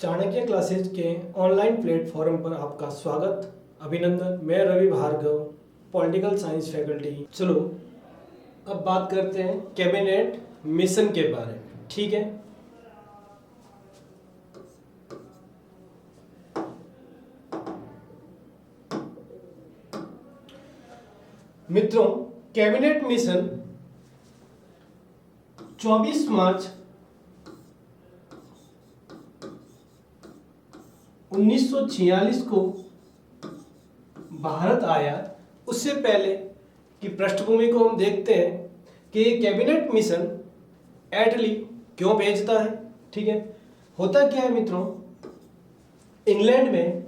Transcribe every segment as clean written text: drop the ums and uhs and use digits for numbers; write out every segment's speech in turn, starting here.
Chanakya classes के online platform पर आपका स्वागत, अभिनंदन। मैं Ravi Bhargava, political science faculty. चलो अब बात करते हैं कैबिनेट मिशन के बारे में। ठीक है, मित्रों, कैबिनेट मिशन 24 मार्च 1946 को भारत आया। उससे पहले की पृष्ठभूमि को हम देखते हैं कि कैबिनेट मिशन एटली क्यों भेजता है। ठीक है, होता क्या है मित्रों, इंग्लैंड में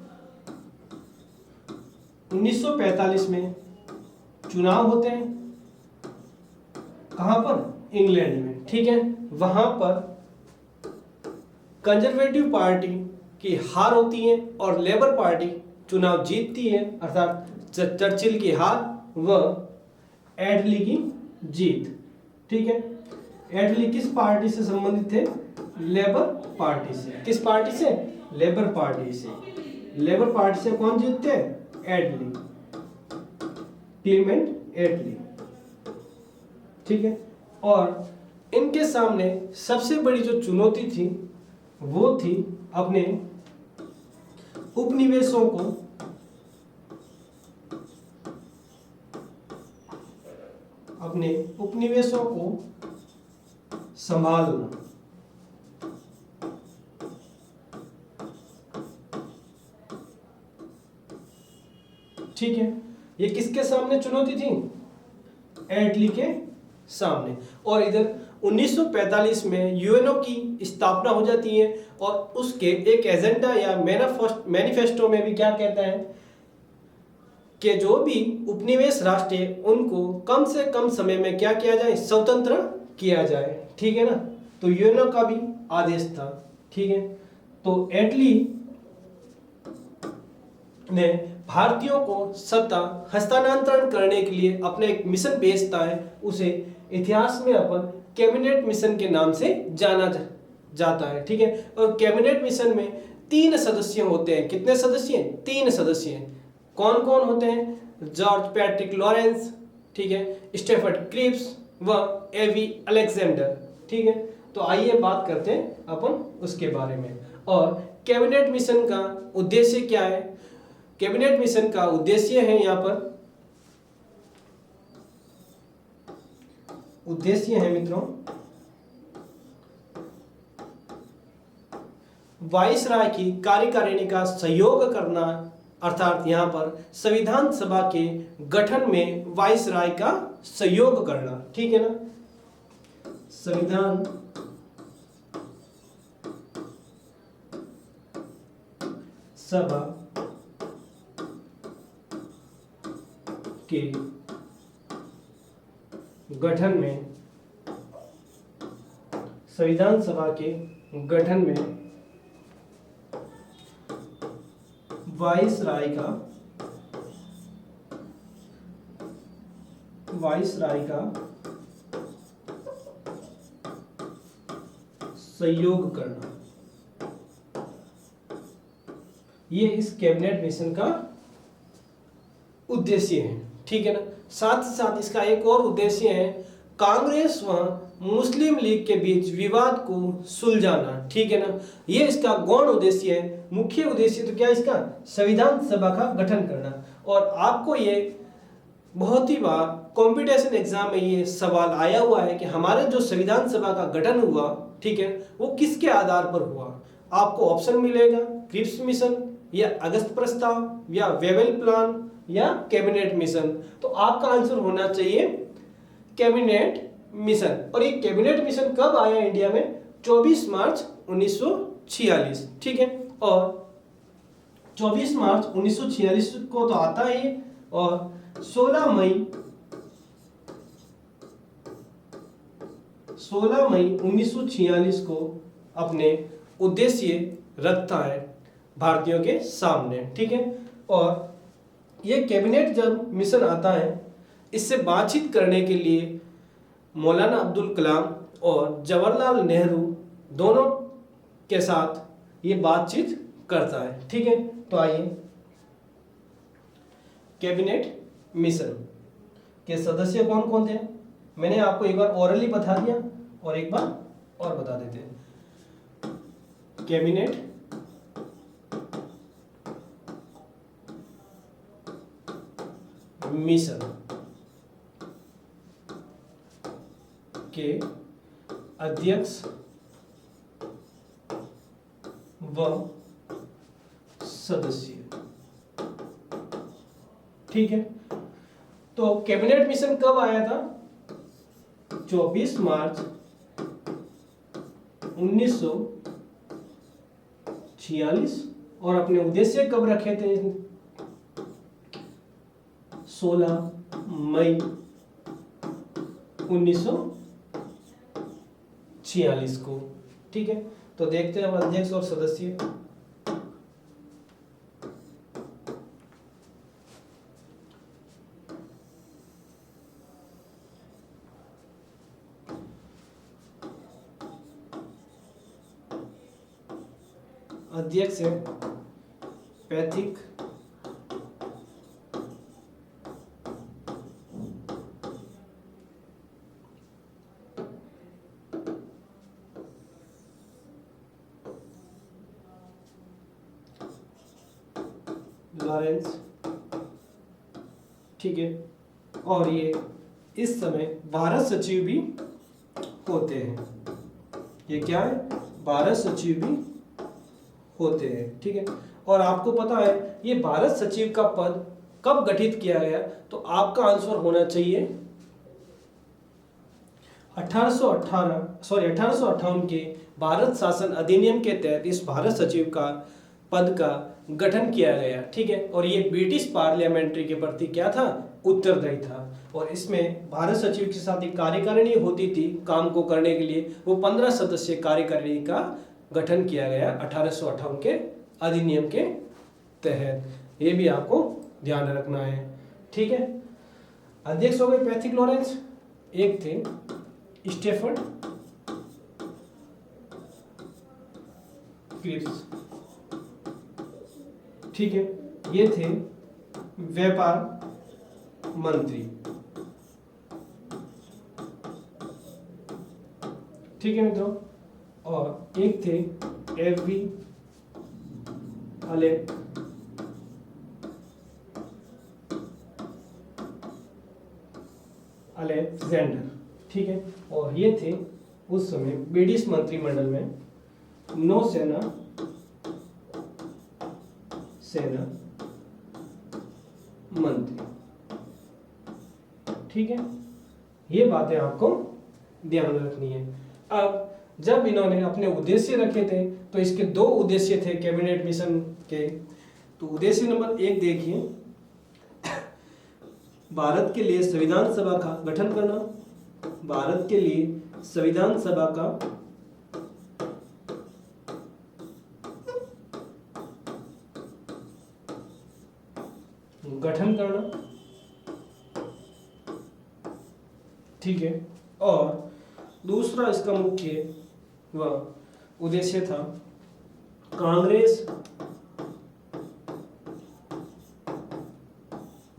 1945 में चुनाव होते हैं। कहां पर? इंग्लैंड में। ठीक है, वहां पर कंजर्वेटिव पार्टी की हार होती है और लेबर पार्टी चुनाव जीतती है, अर्थात चर्चिल की हार व एटली की जीत। ठीक है, एटली किस पार्टी से संबंधित थे? लेबर पार्टी से। किस पार्टी से? लेबर पार्टी से। लेबर पार्टी से कौन जीतते हैं? एटली, क्लीमेंट एटली। ठीक है, और इनके सामने सबसे बड़ी जो चुनौती थी वो थी अपने उपनिवेशों को संभालना। ठीक है, ये किसके सामने चुनौती थी? एटली के सामने। और इधर 1945 में यूएनओ की स्थापना हो जाती है और उसके एक एजेंडा या मैनिफेस्टो में भी क्या कहता है कि जो भी उपनिवेश राष्ट्र है उनको कम से कम समय में क्या किया जाए? स्वतंत्र किया जाए। ठीक है ना, तो यूएनओ का भी आदेश था। ठीक है, तो एटली ने भारतीयों को सत्ता हस्तांतरण करने के लिए अपने एक मिशन भेजता है। उसे इतिहास में अपन कैबिनेट मिशन के नाम से जाना जाता है। ठीक है, और कैबिनेट मिशन में 3 सदस्य होते हैं। कितने सदस्य? 3 सदस्य। कौन कौन होते हैं? जॉर्ज पैट्रिक लॉरेंस, ठीक है, स्टेफर्ड क्रिप्स व एवी अलेक्जेंडर। ठीक है, तो आइए बात करते हैं अपन उसके बारे में। और कैबिनेट मिशन का उद्देश्य क्या है? कैबिनेट मिशन का उद्देश्य है, यहाँ पर उद्देश्य है मित्रों, वाइसराय की कार्यकारिणी का सहयोग करना, अर्थात यहाँ पर संविधान सभा के गठन में वाइसराय का सहयोग करना। ठीक है ना, संविधान सभा के गठन में, संविधान सभा के गठन में वाइसराय का सहयोग करना, ये इस कैबिनेट मिशन का उद्देश्य है। ठीक है ना, साथ ही साथ इसका एक और उद्देश्य है कांग्रेस व मुस्लिम लीग के बीच विवाद को सुलझाना। ठीक है ना, ये इसका गौण उद्देश्य है। मुख्य उद्देश्य तो क्या है इसका? संविधान सभा का गठन करना। और आपको ये बहुत ही बार कंपटीशन एग्जाम में ये सवाल आया हुआ है कि हमारे जो संविधान सभा का गठन हुआ, ठीक है, वो किसके आधार पर हुआ? आपको ऑप्शन मिलेगा क्रिप्स मिशन या अगस्त प्रस्ताव या वेवेल प्लान या कैबिनेट मिशन। तो आपका आंसर होना चाहिए कैबिनेट मिशन। और ये कैबिनेट मिशन कब आया इंडिया में? 24 मार्च 1946। ठीक है, और 24 मार्च 1946 को तो आता है और 16 मई 1946 को अपने उद्देश्य रखता है भारतीयों के सामने। ठीक है, और ये कैबिनेट जब मिशन आता है, इससे बातचीत करने के लिए मौलाना अब्दुल कलाम और जवाहरलाल नेहरू दोनों के साथ ये बातचीत करता है। ठीक है, तो आइए, कैबिनेट मिशन के सदस्य कौन कौन थे? मैंने आपको एक बार ओरली बता दिया और एक बार और बता देते हैं। कैबिनेट मिशन के अध्यक्ष व सदस्य। ठीक है, तो कैबिनेट मिशन कब आया था? 24 मार्च 1946। और अपने उद्देश्य कब रखे थे? 16 मई 1946 को। ठीक है, तो देखते हैं अब अध्यक्ष और सदस्य। अध्यक्ष है पैथिक लॉरेंस। ठीक है, और ये इस समय भारत सचिव भी होते हैं। ये क्या है? भारत सचिव भी होते हैं। ठीक है, और आपको पता है ये भारत सचिव का पद कब गठित किया गया? तो आपका आंसर होना चाहिए 1858 के भारत शासन अधिनियम के तहत इस भारत सचिव का पद का गठन किया गया। ठीक है, और ये ब्रिटिश पार्लियामेंट्री के प्रति क्या था? उत्तरदायी था। और इसमें भारत सचिव के साथ एक कार्यकारिणी होती थी काम को करने के लिए। वो 15 सदस्य कार्यकारिणी का गठन किया गया 1858 के अधिनियम के तहत। ये भी आपको ध्यान रखना है। ठीक है, अध्यक्ष हो गए पैथिक लॉरेंस, एक थे स्टेफर्ड क्रिप्स। ठीक है, ये थे व्यापार मंत्री। ठीक है मित्रों, और एक थे एफबी अलेक्जेंडर। ठीक है, और ये थे उस समय ब्रिटिश मंत्रिमंडल में नौसेना मंत्री। ठीक है, ये बातें आपको ध्यान रखनी है। अब जब इन्होंने अपने उद्देश्य रखे थे तो इसके दो उद्देश्य थे कैबिनेट मिशन के। तो उद्देश्य नंबर 1 देखिए, भारत के लिए संविधान सभा का गठन करना। भारत के लिए संविधान सभा का गठन करना। ठीक है, और दूसरा इसका मुख्य वह उद्देश्य था कांग्रेस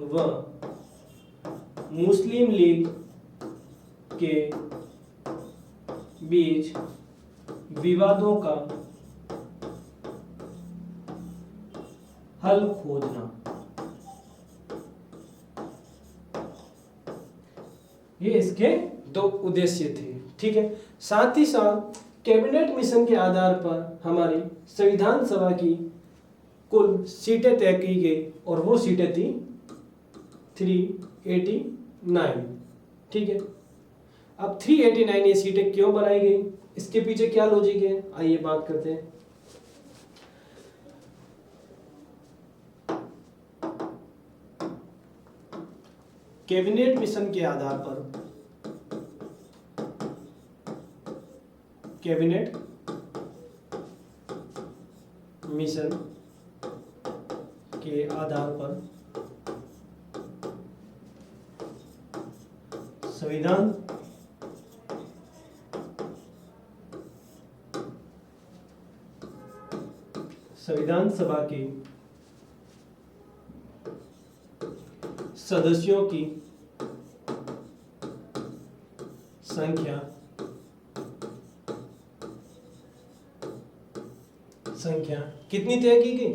व मुस्लिम लीग के बीच विवादों का हल खोजना। ये इसके दो उद्देश्य थे। ठीक है, साथ ही साथ कैबिनेट मिशन के आधार पर हमारी संविधान सभा की कुल सीटें तय की गई और वो सीटें थी 389। ठीक है, अब 389 ये सीटें क्यों बनाई गई, इसके पीछे क्या लॉजिक है, आइए बात करते हैं। कैबिनेट मिशन के आधार पर कैबिनेट मिशन के आधार पर संविधान संविधान सभा के सदस्यों की संख्या कितनी तय की गई?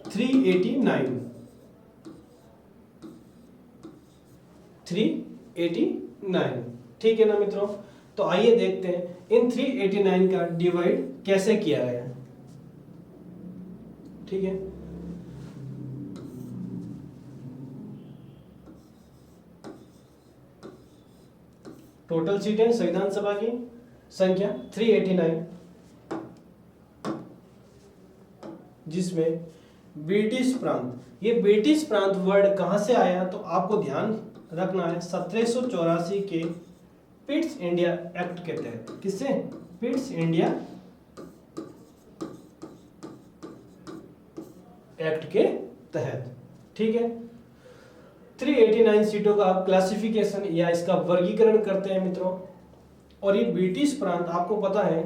389। 389, ठीक है ना मित्रों। तो आइए देखते हैं इन 389 का डिवाइड कैसे किया गया। ठीक है, टोटल सीटें संविधान सभा की संख्या 389, जिसमें ब्रिटिश प्रांत, ये ब्रिटिश प्रांत वर्ड कहां से आया तो आपको ध्यान रखना है 1784 के पिट्स इंडिया एक्ट के तहत। किससे? पिट्स इंडिया एक्ट के तहत। ठीक है, 389 सीटों का आप क्लासिफिकेशन या इसका वर्गीकरण करते हैं मित्रों। और ये ब्रिटिश प्रांत आपको पता है,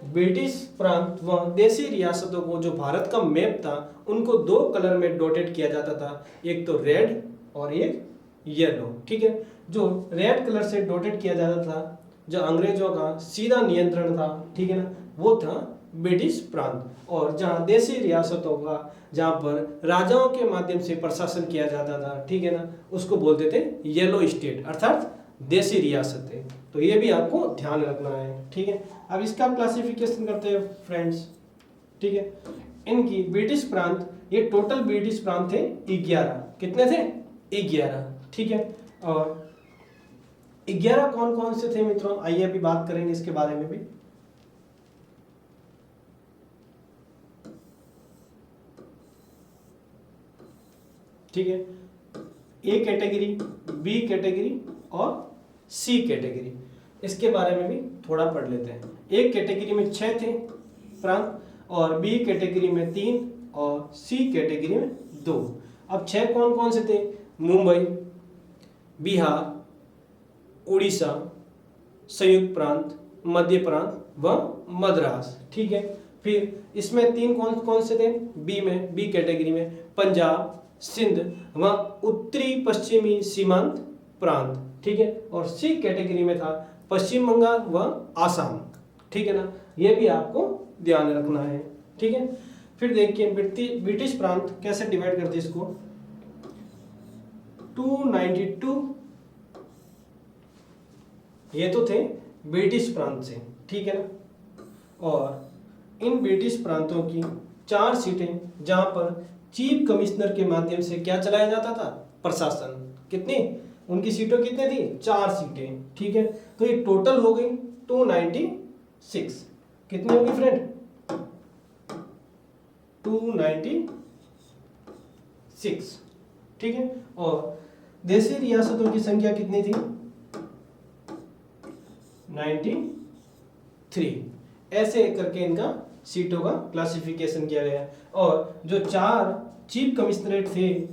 ब्रिटिश प्रांत व देशी रियासतों को जो भारत का मैप था उनको दो कलर में डॉटेड किया जाता था, एक तो रेड और एक येलो। ठीक है, जो रेड कलर से डॉटेड किया जाता था, जो अंग्रेजों का सीधा नियंत्रण था, ठीक है ना, वो था ब्रिटिश प्रांत। और जहाँ देशी रियासतों का, जहाँ पर राजाओं के माध्यम से प्रशासन किया जाता था, ठीक है ना, उसको बोलते थे येलो स्टेट, अर्थात देशी रियासतें। तो ये भी आपको ध्यान रखना है। ठीक है, अब इसका क्लासिफिकेशन करते हैं फ्रेंड्स। ठीक है, इनकी ब्रिटिश प्रांत, ये टोटल ब्रिटिश प्रांत थे 11। कितने थे? 11। ठीक है, और 11 कौन कौन से थे मित्रों? आइए अभी बात करेंगे इसके बारे में भी। ठीक है, ए कैटेगरी, बी कैटेगरी और सी कैटेगरी, इसके बारे में भी थोड़ा पढ़ लेते हैं। ए कैटेगरी में 6 थे प्रांत, और बी कैटेगरी में 3 और सी कैटेगरी में 2। अब 6 कौन कौन से थे? मुंबई, बिहार, उड़ीसा, संयुक्त प्रांत, मध्य प्रांत व मद्रास। ठीक है, फिर इसमें 3 कौन कौन से थे? बी कैटेगरी में पंजाब, सिंध व उत्तरी पश्चिमी सीमांत प्रांत। ठीक है, और सी कैटेगरी में था पश्चिम बंगाल व आसाम। ठीक है ना, ये भी आपको ध्यान रखना है। ठीक है, फिर देखिए ब्रिटिश प्रांत कैसे डिवाइड करते हैं इसको। 292 ये तो थे ब्रिटिश प्रांत से। ठीक है ना, और इन ब्रिटिश प्रांतों की 4 सीटें, जहां पर चीफ कमिश्नर के माध्यम से क्या चलाया जाता था? प्रशासन। कितनी उनकी सीटों कितनी थी? 4 सीटें। ठीक है, तो ये टोटल हो गई 296। कितनी होगी फ्रेंड? 296। ठीक है, और देशी रियासतों की संख्या कितनी थी? 93। ऐसे करके इनका सीटों का क्लासिफिकेशन किया गया। और जो 4 चीफ कमिश्नरेट थे,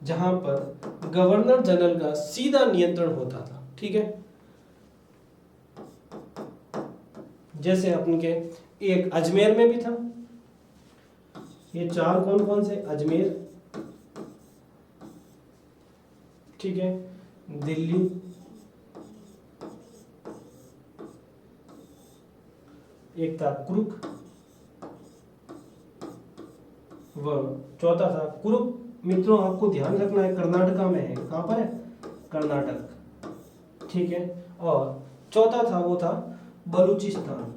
जहां पर गवर्नर जनरल का सीधा नियंत्रण होता था। ठीक है, जैसे अपन के एक अजमेर में भी था। ये 4 कौन कौन से? अजमेर, ठीक है, दिल्ली, एक था कुरुक, व चौथा था कुरुक। मित्रों आपको ध्यान रखना है, कर्नाटका में है। कहां पर है? कर्नाटक। ठीक है, और चौथा था वो था बलूचिस्तान।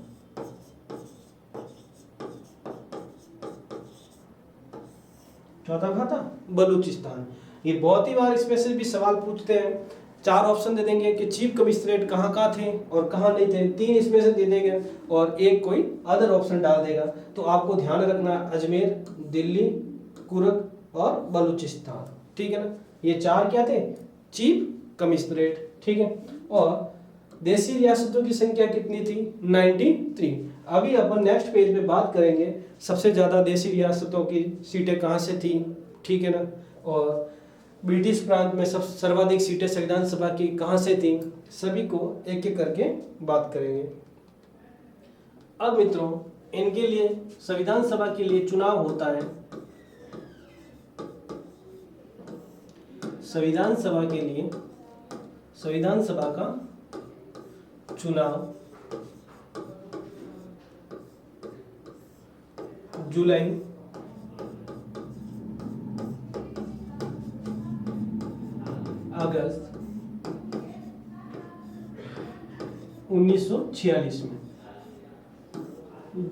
चौथा कहां था? बलूचिस्तान। ये बहुत ही बार इसमें से भी सवाल पूछते हैं। 4 ऑप्शन दे देंगे कि चीफ कमिश्नरेट कहाँ कहाँ थे और कहाँ नहीं थे। 3 इसमें से दे देंगे और एक कोई अदर ऑप्शन डाल देगा। तो आपको ध्यान रखना, अजमेर, दिल्ली, कुर्ग और बलूचिस्तान। ठीक है ना, ये 4 क्या थे? Chief commissionerate. ठीक है, और देशी रियासतों की संख्या कितनी थी? 93। अभी अपन नेक्स्ट पेज पे बात करेंगे सबसे ज्यादा देशी रियासतों की सीटें कहाँ से थी। ठीक है ना, और ब्रिटिश प्रांत में सब सर्वाधिक सीटें संविधान सभा की कहाँ से थी, सभी को एक एक करके बात करेंगे। अब मित्रों, इनके लिए संविधान सभा के लिए चुनाव होता है। संविधान सभा के लिए संविधान सभा का चुनाव जुलाई अगस्त 1946 में,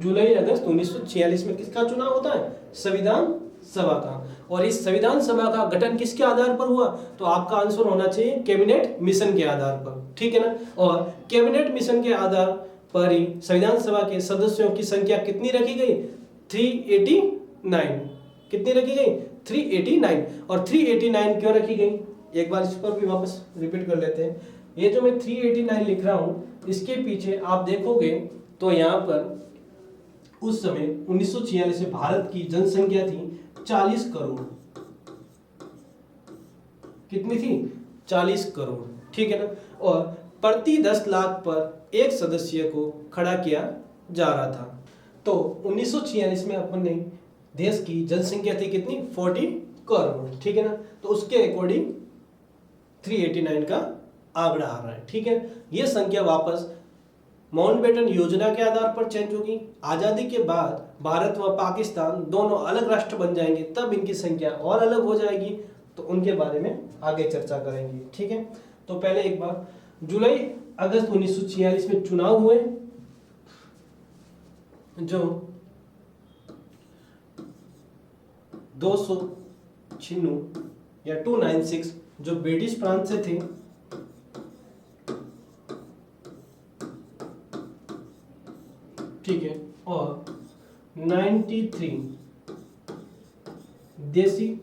जुलाई अगस्त 1946 में किसका चुनाव होता है, संविधान सभा का। और इस संविधान सभा का गठन किसके आधार पर हुआ, तो आपका आंसर होना चाहिए कैबिनेट मिशन के आधार पर, ठीक है ना। और कैबिनेट मिशन के आधार पर ही संविधान सभा के सदस्यों की संख्या कितनी रखी गई, 389। कितनी रखी गई, 389। और 389 क्यों रखी गई, एक बार इस पर भी वापस रिपीट कर लेते हैं। ये जो मैं 389 लिख रहा हूं, इसके पीछे आप देखोगे तो यहाँ पर उस समय 1946 में भारत की जनसंख्या थी 40 करोड़। कितनी थी, 40 करोड़, ठीक है ना। और प्रति 10 लाख पर एक सदस्य को खड़ा किया जा रहा था। तो 1946 में अपन ने देश की जनसंख्या थी कितनी, 40 करोड़, ठीक है ना। तो उसके अकॉर्डिंग 389 का आंकड़ा आ रहा है, ठीक है। यह संख्या वापस माउंटबेटन योजना के आधार पर चेंज होगी। आजादी के बाद भारत व पाकिस्तान दोनों अलग राष्ट्र बन जाएंगे, तब इनकी संख्या और अलग हो जाएगी। तो उनके बारे में आगे चर्चा करेंगे, ठीक है। तो पहले एक बार जुलाई अगस्त 1946 में चुनाव हुए, जो 296 या 296 जो ब्रिटिश प्रांत से थे, ठीक है, और 93 देसी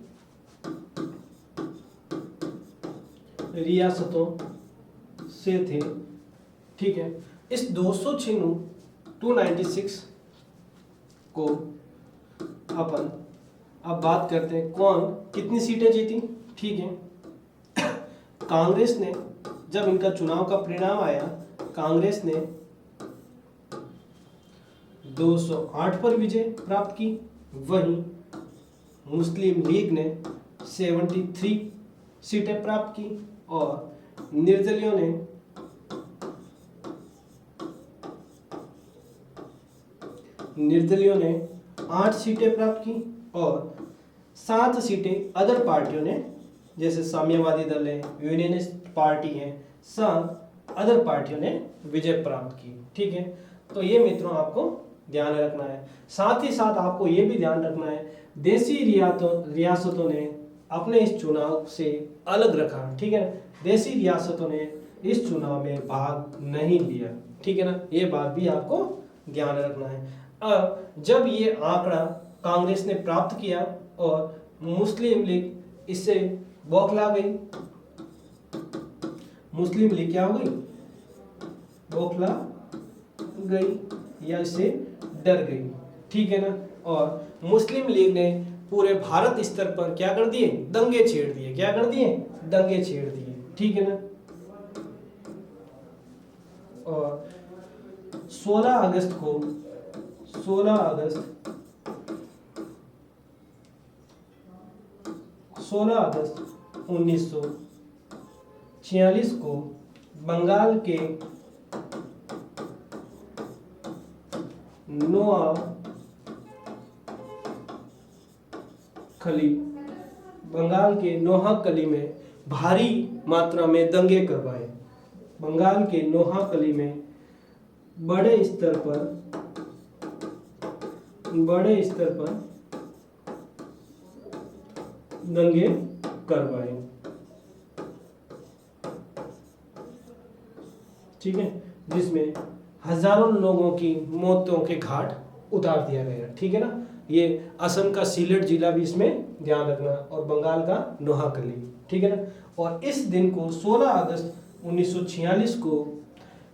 रियासतों से थे, ठीक है। इस 296 को अपन अब बात करते हैं कौन कितनी सीटें जीती, ठीक है। कांग्रेस ने, जब इनका चुनाव का परिणाम आया, कांग्रेस ने 208 पर विजय प्राप्त की। वहीं मुस्लिम लीग ने 73 सीटें प्राप्त की और निर्दलियों ने 8 सीटें प्राप्त की और 7 सीटें अदर पार्टियों ने, जैसे साम्यवादी दल है, यूनियनिस्ट पार्टी है, 7 अदर पार्टियों ने विजय प्राप्त की, ठीक है। तो ये मित्रों आपको ध्यान रखना है। साथ ही साथ आपको ये भी ध्यान रखना है, देसी रियासतों ने अपने इस चुनाव से अलग रखा, ठीक है। देसी रियासतों ने इस चुनाव में भाग नहीं लिया, ठीक है ना। ये बात भी आपको ध्यान रखना है। अब जब ये आंकड़ा कांग्रेस ने प्राप्त किया और मुस्लिम लीग इससे बौखला गई, मुस्लिम लीग क्या हो गई, बौखला गई या इससे डर गई, ठीक है ना। और मुस्लिम लीग ने पूरे भारत स्तर पर क्या कर दिए, दंगे छेड़ दिए। क्या कर दिए, दंगे छेड़ दिए, ठीक है ना। और 16 अगस्त 1946 को बंगाल के नोहाकली में भारी मात्रा में दंगे करवाए। बंगाल के नोहाकली में बड़े स्तर पर दंगे करवाए, ठीक है, जिसमें हजारों लोगों की मौतों के घाट उतार दिया गया, ठीक है ना। ये असम का सिलट जिला भी इसमें ध्यान रखना, और बंगाल का नोहाकली, ठीक है ना। और इस दिन को 16 अगस्त 1946 को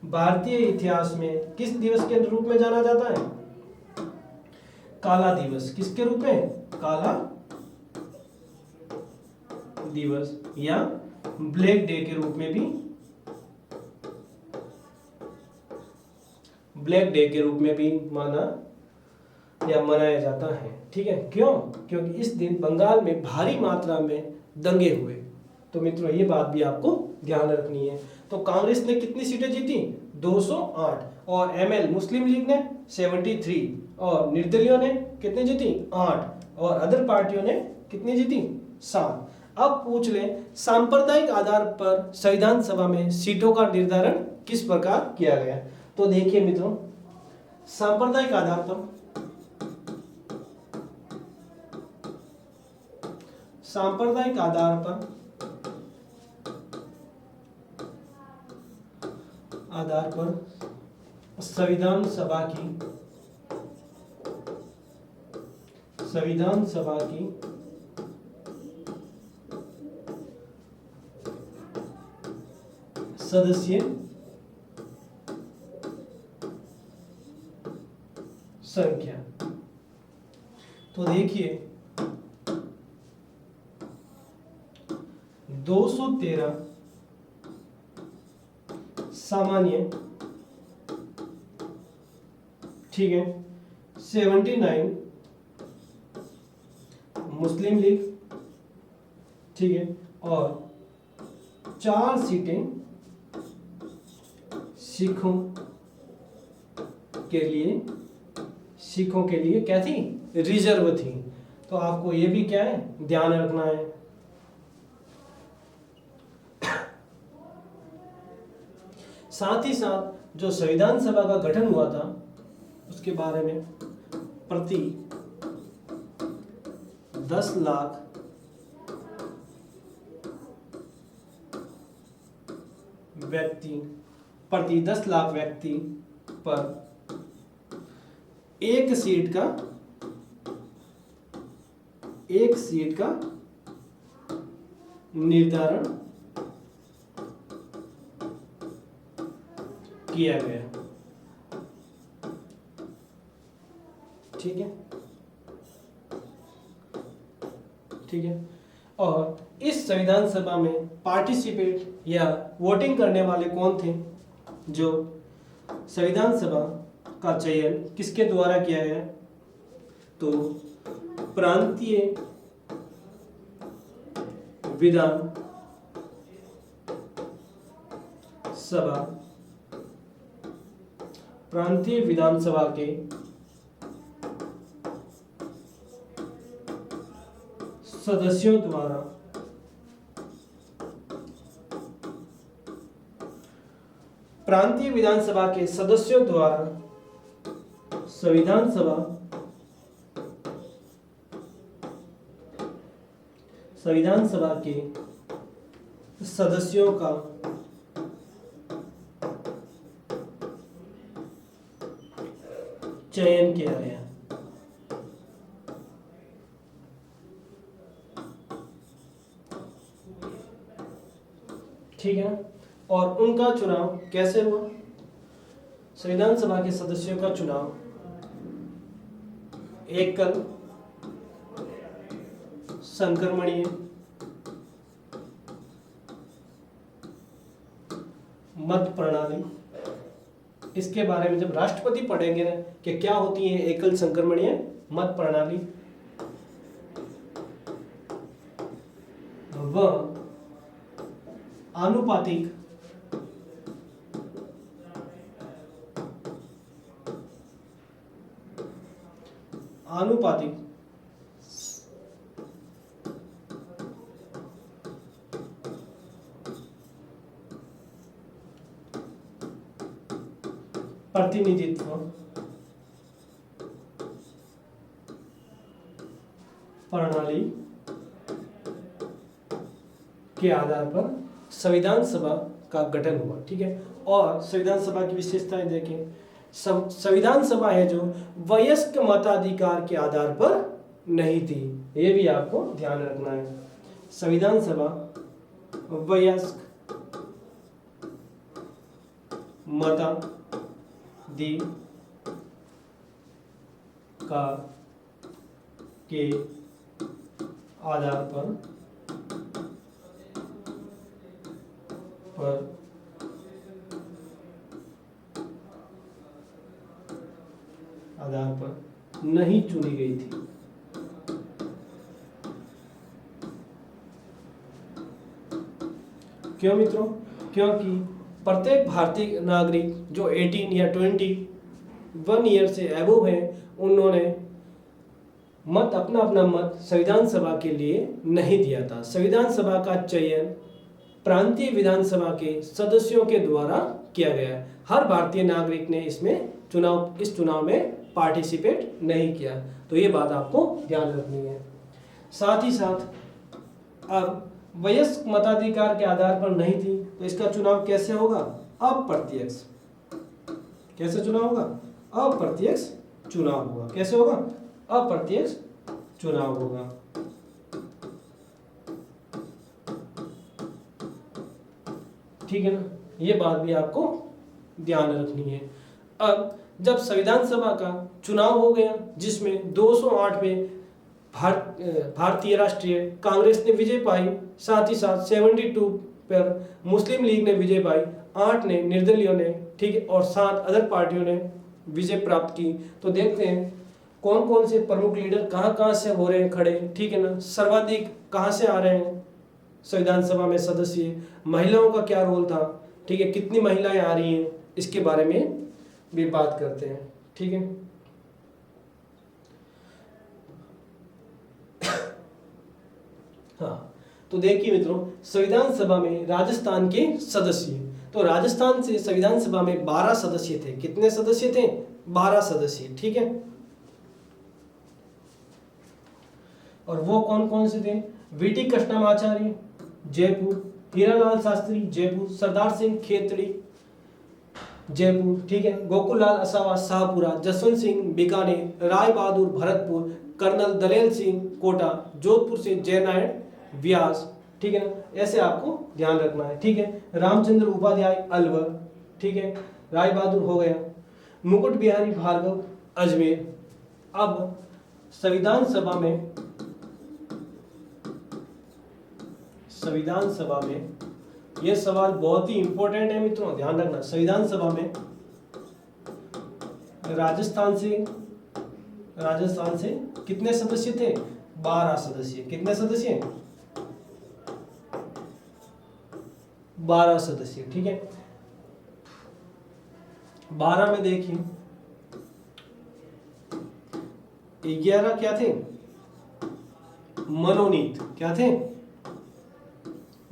भारतीय इतिहास में किस दिवस के रूप में जाना जाता है, काला दिवस। किसके रूप में, काला दिवस या ब्लैक डे के रूप में भी माना या मनाया जाता है। ठीक है, क्यों? क्योंकि इस दिन बंगाल में भारी मात्रा में दंगे हुए। तो मित्रों ये बात भी आपको ध्यान रखनी है। तो कांग्रेस ने कितनी सीटें जीती? 208। और एमएल मुस्लिम लीग ने 73 और निर्दलीयों ने कितनी जीती? 8। और अदर पार्टियों ने कितनी जीती? 7। अब पूछ ले, सांप्रदायिक आधार पर संविधान सभा में सीटों का निर्धारण किस प्रकार किया गया? तो देखिए मित्रों, सांप्रदायिक आधार पर संविधान सभा की सदस्य संख्या। तो देखिए 213 सामान्य, ठीक है, 79 मुस्लिम लीग, ठीक है, और 4 सीटें सिखों के लिए क्या थी? रिजर्व थी। तो आपको ये भी क्या है? ध्यान रखना है। साथ ही साथ जो संविधान सभा का गठन हुआ था उसके बारे में प्रति 10 लाख व्यक्ति पर एक सीट का निर्धारण किया गया। ठीक है। और इस संविधान सभा में पार्टिसिपेट या वोटिंग करने वाले कौन थे? जो संविधान सभा का चयन किसके द्वारा किया गया? तो प्रांतीय विधान सभा के सदस्यों द्वारा प्रांतीय विधानसभा के सदस्यों द्वारा संविधान सभा के सदस्यों का चयन किया गया। ठीक है, और उनका चुनाव कैसे हुआ? संविधान सभा के सदस्यों का चुनाव एकल संक्रमणीय मत प्रणाली, इसके बारे में जब राष्ट्रपति पढ़ेंगे ना कि क्या होती है एकल संक्रमणीय मत प्रणाली, वह आनुपातिक प्रतिनिधित्व प्रणाली के आधार पर संविधान सभा का गठन हुआ। ठीक है, और संविधान सभा की विशेषताएं देखें। संविधान सभा है जो वयस्क मताधिकार के आधार पर नहीं थी, ये भी आपको ध्यान रखना है। संविधान सभा वयस्क मताधिकार के आधार पर पर नहीं चुनी गई थी। क्यों मित्रों? क्योंकि प्रत्येक भारतीय नागरिक जो 18 या 21 ईयर से अबव है, उन्होंने अपना मत संविधान सभा के लिए नहीं दिया था। संविधान सभा का चयन प्रांतीय विधानसभा के सदस्यों के द्वारा किया गया है। हर भारतीय नागरिक ने इस चुनाव में पार्टिसिपेट नहीं किया। तो ये बात आपको ध्यान रखनी है। साथ ही साथ अब वयस्क मताधिकार के आधार पर नहीं थी, तो इसका चुनाव कैसे होगा? अप्रत्यक्ष। कैसे चुनाव होगा? अप्रत्यक्ष चुनाव होगा। कैसे होगा? अप्रत्यक्ष चुनाव होगा। ठीक है ना? ये बात भी आपको ध्यान रखनी है। अब जब संविधान सभा का चुनाव हो गया, जिसमें 208 में भारतीय राष्ट्रीय कांग्रेस ने विजय पाई, साथ ही साथ 72 पर मुस्लिम लीग ने विजय पाई, 8 ने निर्दलीयों ने, ठीक है, और 7 अदर पार्टियों ने विजय प्राप्त की। तो देखते हैं कौन कौन से प्रमुख लीडर कहाँ से हो रहे हैं खड़े, ठीक है ना, सर्वाधिक कहाँ से आ रहे हैं संविधान सभा में सदस्य, महिलाओं का क्या रोल था, ठीक है, कितनी महिलाएं आ रही हैं, इसके बारे में भी बात करते हैं। ठीक है, हाँ, तो देखिए मित्रों, संविधान सभा में राजस्थान के सदस्य, तो राजस्थान से संविधान सभा में 12 सदस्य थे। कितने सदस्य थे? 12 सदस्य। ठीक है, और वो कौन कौन से थे? वीटी कृष्णमाचार्य जयपुर, हीरालाल शास्त्री जयपुर, सरदार सिंह खेतड़ी जयपुर, ठीक है, गोकुल लाल असावा शाहपुरा, जसवंत सिंह बीकानेर, राय बहादुर भरतपुर, कर्नल दलेल सिंह कोटा, जोधपुर से जयनारायण व्यास, ठीक है ना, ऐसे आपको ध्यान रखना है। ठीक है, रामचंद्र उपाध्याय अलवर, ठीक है, राय बहादुर हो गया, मुकुट बिहारी भार्गव अजमेर। अब संविधान सभा में यह सवाल बहुत ही इंपॉर्टेंट है मित्रों, ध्यान रखना। संविधान सभा में राजस्थान से कितने सदस्य थे? 12 सदस्य। कितने सदस्य? 12 सदस्य। ठीक है, 12 में देखिए 11 क्या थे? मनोनीत। क्या थे?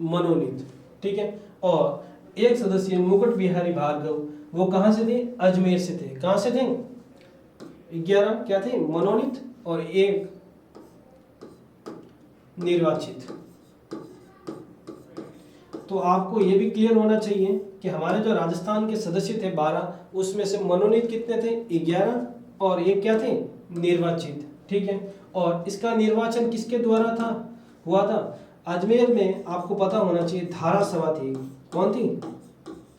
मनोनीत। ठीक है, और एक सदस्य मुकुट बिहारी भार्गव, वो कहां से थे? अजमेर से थे। कहां से थे? 11 क्या थे? मनोनीत, और एक निर्वाचित। तो आपको यह भी क्लियर होना चाहिए कि हमारे जो राजस्थान के सदस्य थे 12, उसमें से मनोनीत कितने थे? 11, और एक क्या थे? निर्वाचित। ठीक है, और इसका निर्वाचन किसके द्वारा हुआ था? अजमेर में आपको पता होना चाहिए धारा सभा थी। कौन थी?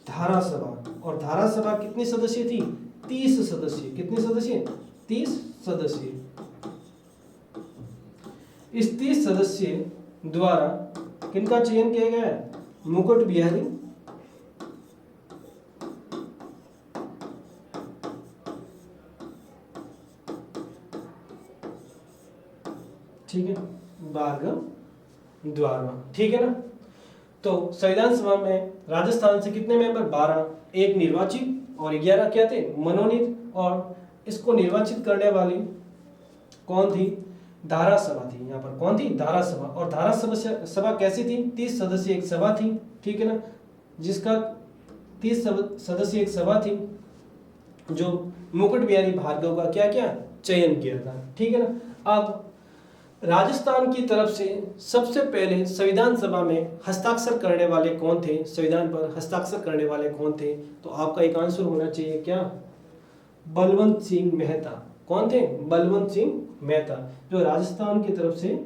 धारा सभा। और धारा सभा कितने सदस्य थी? 30 सदस्य। कितने सदस्य? 30 सदस्य। इस 30 सदस्य द्वारा किनका चयन किया गया है? मुकुट बिहारी ठीक है भार्गव द्वारा। ठीक है ना, तो संविधान सभा में राजस्थान से कितने मेंबर? 12, एक निर्वाचित और 11 क्या थे? मनोनीत। और इसको निर्वाचित करने वाली कौन थी? धारा सभा थी। यहाँ पर कौन थी? धारा सभा। और धारा सभा कैसी थी? 30 सदस्य एक सभा थी। ठीक है ना, जिसका 30 सदस्य एक सभा थी, जो मुकुट बिहारी भार्गव का क्या क्या चयन किया था। ठीक है ना, अब राजस्थान की तरफ से सबसे पहले संविधान सभा में हस्ताक्षर करने वाले कौन थे? संविधान पर हस्ताक्षर करने वाले कौन थे? तो आपका एक आंसर होना चाहिए क्या? बलवंत सिंह मेहता। कौन थे? बलवंत सिंह मेहता, जो राजस्थान की तरफ से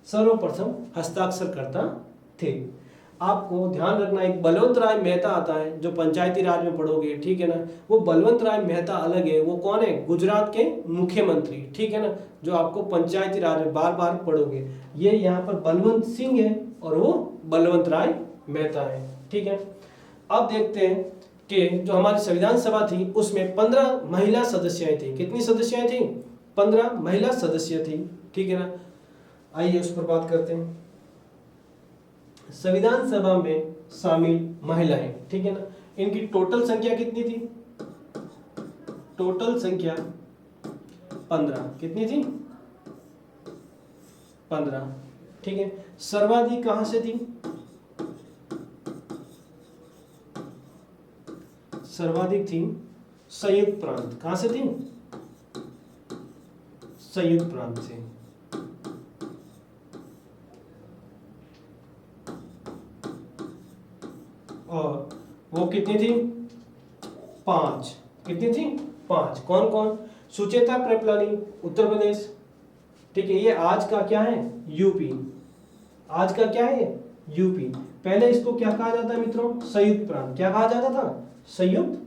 सर्वप्रथम हस्ताक्षर करता थे। आपको ध्यान रखना, एक बलवंत राय मेहता आता है जो पंचायती राज में पढ़ोगे। ठीक है ना, वो बलवंत राय मेहता अलग है। वो कौन है? गुजरात के मुख्यमंत्री। ठीक है ना, जो आपको पंचायती राज में बार बार पढ़ोगे। ये यहाँ पर बलवंत सिंह है और वो बलवंत राय मेहता है। ठीक है, अब देखते हैं कि जो हमारी संविधान सभा थी उसमें 15 महिला सदस्याएं थी। कितनी सदस्याएं थी? 15 महिला सदस्य थी। ठीक है ना, आइए उस पर बात करते हैं। संविधान सभा में शामिल महिलाएं, ठीक है ना, इनकी टोटल संख्या कितनी थी? टोटल संख्या 15। कितनी थी? 15। ठीक है, सर्वाधिक कहां से थी? सर्वाधिक थी संयुक्त प्रांत। कहां से थी? संयुक्त प्रांत से। और वो कितनी थी? 5। कितनी थी? 5। कौन कौन? सुचेता कृपलानी उत्तर प्रदेश। ठीक है, ये आज का क्या है? यूपी। आज का क्या है? यूपी। पहले इसको क्या कहा जाता है मित्रों? संयुक्त प्रांत। क्या कहा जाता था? संयुक्त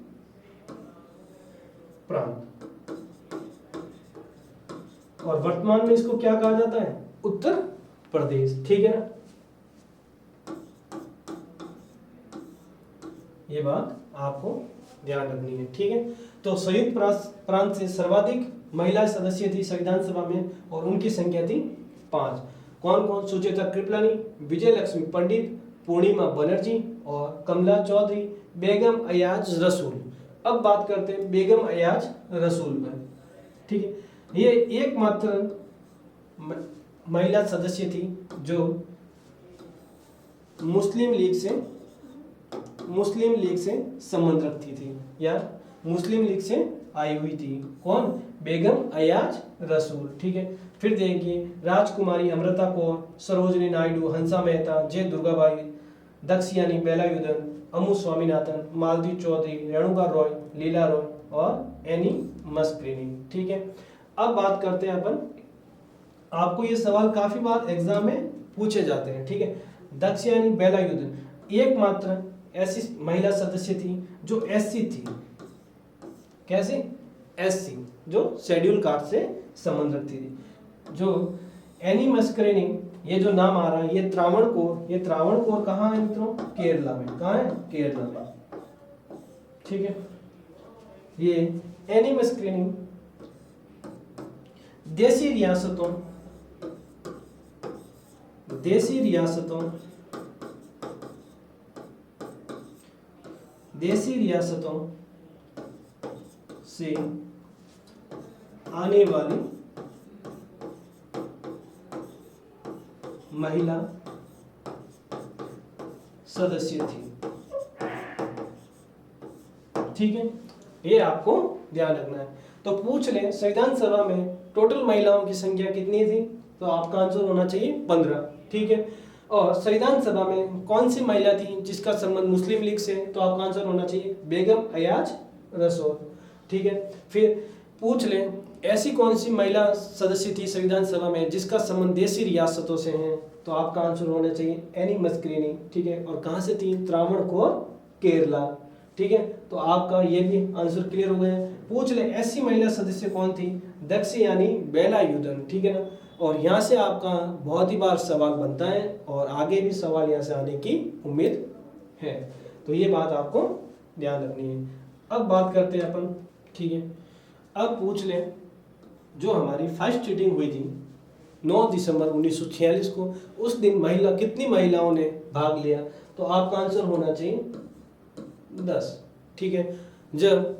प्रांत। और वर्तमान में इसको क्या कहा जाता है? उत्तर प्रदेश। ठीक है ना, ये बात आपको ध्यान रखनी है। ठीक है, तो संयुक्त प्रांत से सर्वाधिक महिला सदस्य थी संविधान सभा में और उनकी संख्या थी 5। कौन कौन? सुचेता कृपलानी, विजय लक्ष्मी पंडित, पूर्णिमा बनर्जी और कमला चौधरी, बेगम अयाज रसूल। अब बात करते हैं बेगम अयाज रसूल पर। ठीक है, ये एकमात्र महिला सदस्य थी जो मुस्लिम लीग से संबंध रखती थी या मुस्लिम लीग से आई हुई थी। कौन? बेगम अयाज रसूल। ठीक है, फिर देखिए राजकुमारी अमृता कौर, सरोजनी नायडू, हंसा मेहता, जे दुर्गाबाई, दक्षयानी बेलायुधन, अमू स्वामीनाथन, मालती चौधरी, रेणुका रॉय, लीला रॉय और एनी मस्क्रिनी। ठीक है, अब बात करते हैं अपन, आपको ये सवाल काफी बार एग्जाम में पूछे जाते हैं। ठीक है, दक्षयानी बेलायुधन एकमात्र ऐसी महिला सदस्य थी जो एससी थी। कैसे? एससी, जो शेड्यूल कास्ट से संबंध रखती थी। जो एनी मस्करेनी, ये जो नाम आ रहा है, ये त्रावणकोर कहाँ है मित्रों? केरला में। कहाँ है? केरला में। ठीक है, ये एनी मस्करेनी देसी रियासतों से आने वाली महिला सदस्य थी। ठीक है, ये आपको ध्यान रखना है। तो पूछ ले संविधान सभा में टोटल महिलाओं की संख्या कितनी थी? तो आपका आंसर होना चाहिए 15। ठीक है, और संविधान सभा में कौन सी महिला थी जिसका संबंध मुस्लिम लीग से? तो आपका आंसर होना चाहिए बेगम अयाज रसूल। ठीक है, फिर पूछ ले ऐसी कौन सी महिला सदस्य थी संविधान सभा में जिसका संबंध देशी रियासतों से है? तो आपका आंसर होना चाहिए एनी मस्क्रिनी। ठीक है, और कहां से थी? त्रावणकोर, केरला। ठीक है, तो आपका ये भी आंसर क्लियर हो गया। पूछ ले ऐसी महिला सदस्य कौन थी? दक्षयानी बेलायुधन। ठीक है ना, और यहाँ से आपका बहुत ही बार सवाल बनता है और आगे भी सवाल यहाँ से आने की उम्मीद है, तो ये बात आपको ध्यान रखनी है। अब बात करते हैं अपन। ठीक है, अब पूछ ले जो हमारी फर्स्ट सीटिंग हुई थी 9 दिसंबर 1946 को, उस दिन कितनी महिलाओं ने भाग लिया? तो आपका आंसर होना चाहिए 10। ठीक है, जब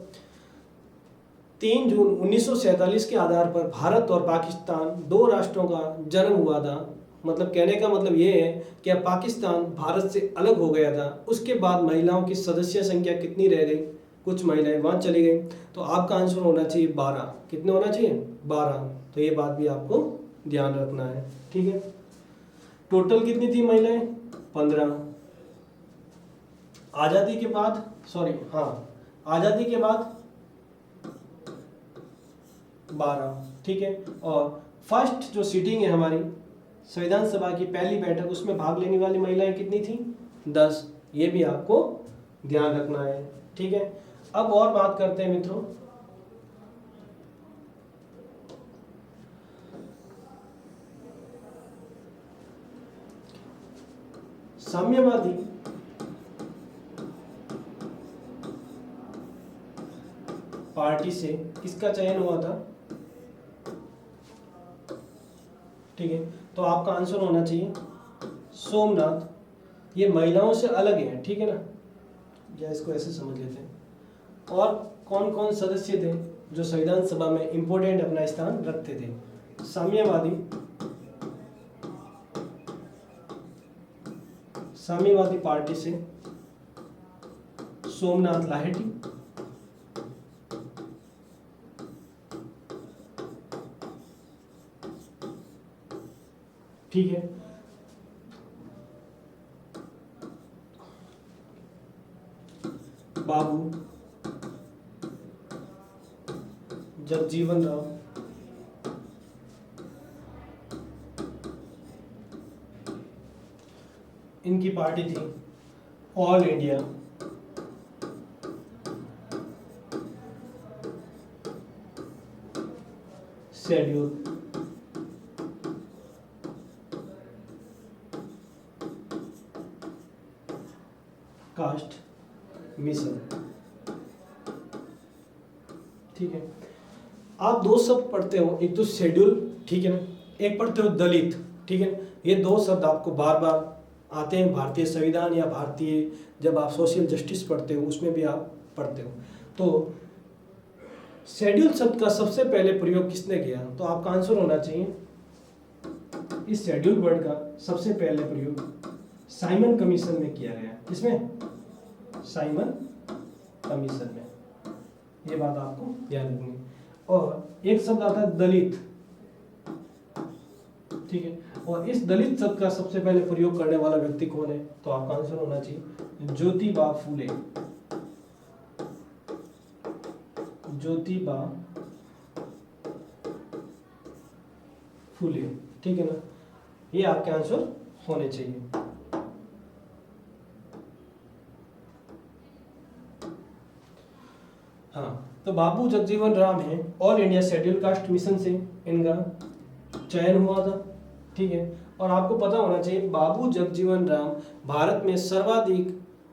3 जून 1947 के आधार पर भारत और पाकिस्तान 2 राष्ट्रों का जन्म हुआ था, मतलब कहने का मतलब ये है कि अब पाकिस्तान भारत से अलग हो गया था, उसके बाद महिलाओं की सदस्य संख्या कितनी रह गई? कुछ महिलाएं वहां चली गई, तो आपका आंसर होना चाहिए 12। कितने होना चाहिए? 12। तो ये बात भी आपको ध्यान रखना है। ठीक है, टोटल कितनी थी महिलाएं? 15। आजादी के बाद आजादी के बाद 12। ठीक है, और फर्स्ट जो सीटिंग है हमारी संविधान सभा की पहली बैठक, उसमें भाग लेने वाली महिलाएं कितनी थी? 10। ये भी आपको ध्यान रखना है। ठीक है, अब और बात करते हैं मित्रों। साम्यवादी पार्टी से किसका चयन हुआ था? ठीक है, तो आपका आंसर होना चाहिए सोमनाथ। ये महिलाओं से अलग है, ठीक है ना, या इसको ऐसे समझ लेते हैं। और कौन कौन सदस्य थे जो संविधान सभा में इंपोर्टेंट अपना स्थान रखते थे? साम्यवादी पार्टी से सोमनाथ लाहिटी, ठीक है। बाबू जगजीवन राम, इनकी पार्टी थी all India schedule caste mission, ठीक है। आप दो शब्द पढ़ते हो, एक तो शेड्यूल, ठीक है ना, एक पढ़ते हो दलित, ठीक है। ये दो शब्द आपको बार बार आते हैं भारतीय संविधान या भारतीय जब आप सोशल जस्टिस पढ़ते हो उसमें भी आप पढ़ते हो। तो शेड्यूल शब्द का सबसे पहले प्रयोग किसने किया? तो आपका आंसर होना चाहिए इस शेड्यूल वर्ड का सबसे पहले प्रयोग साइमन कमीशन में किया गया। किसमें? साइमन कमीशन में। ये बात आपको याद रखनी। और एक शब्द आता है दलित, ठीक है, और इस दलित शब्द का सबसे पहले प्रयोग करने वाला व्यक्ति कौन है? तो आपका आंसर होना चाहिए ज्योतिबा फूले। ज्योतिबा फूले, ठीक है ना, ये आपके आंसर होने चाहिए। हाँ, तो बाबू जगजीवन राम है, all India schedule caste mission से इनका चयन हुआ था, ठीक है। और आपको पता होना चाहिए बाबू जगजीवन राम भारत में सर्वाधिक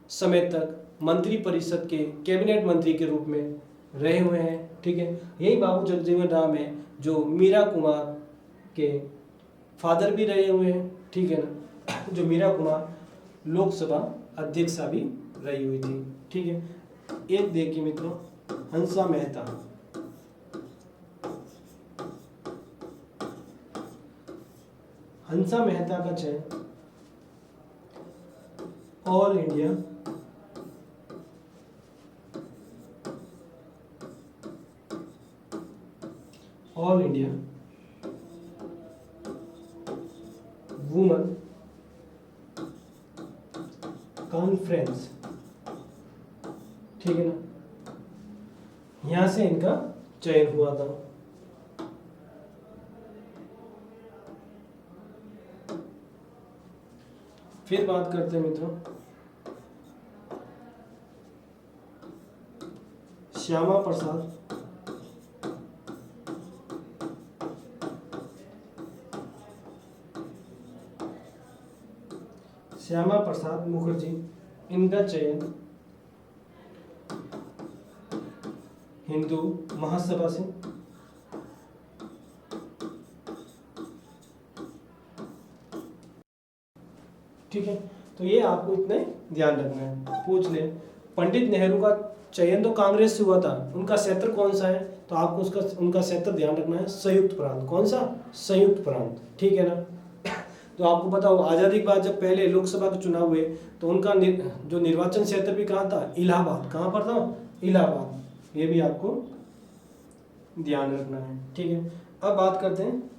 समय तक मंत्री परिषद के कैबिनेट मंत्री के रूप में रहे हुए हैं, ठीक है। यही बाबू जगजीवन राम है जो मीरा कुमार के फादर भी रहे हुए हैं, ठीक है ना, जो मीरा कुमार लोकसभा अध्यक्षा भी रही हुई थी, ठीक है। एक देखिए मित्रों, हंसा मेहता, हंसा मेहता का चयन ऑल इंडिया वुमन कॉन्फ्रेंस, ठीक है ना, यहां से इनका चयन हुआ था। फिर बात करते हैं मित्रों श्यामा प्रसाद मुखर्जी, इनका चयन हिंदू महासभा से, ठीक है। तो ये आपको इतने ध्यान रखना है। पूछ ले पंडित नेहरू का चयन तो कांग्रेस से हुआ था, उनका क्षेत्र कौन सा है? तो आपको उसका उनका क्षेत्र ध्यान रखना है संयुक्त प्रांत। कौन सा? संयुक्त प्रांत, ठीक है ना। तो आपको पता हो आजादी के बाद जब पहले लोकसभा के चुनाव हुए तो उनका जो निर्वाचन क्षेत्र भी कहाँ था? इलाहाबाद। कहाँ पर था? इलाहाबाद। ये भी आपको ध्यान रखना है, ठीक है। अब बात करते हैं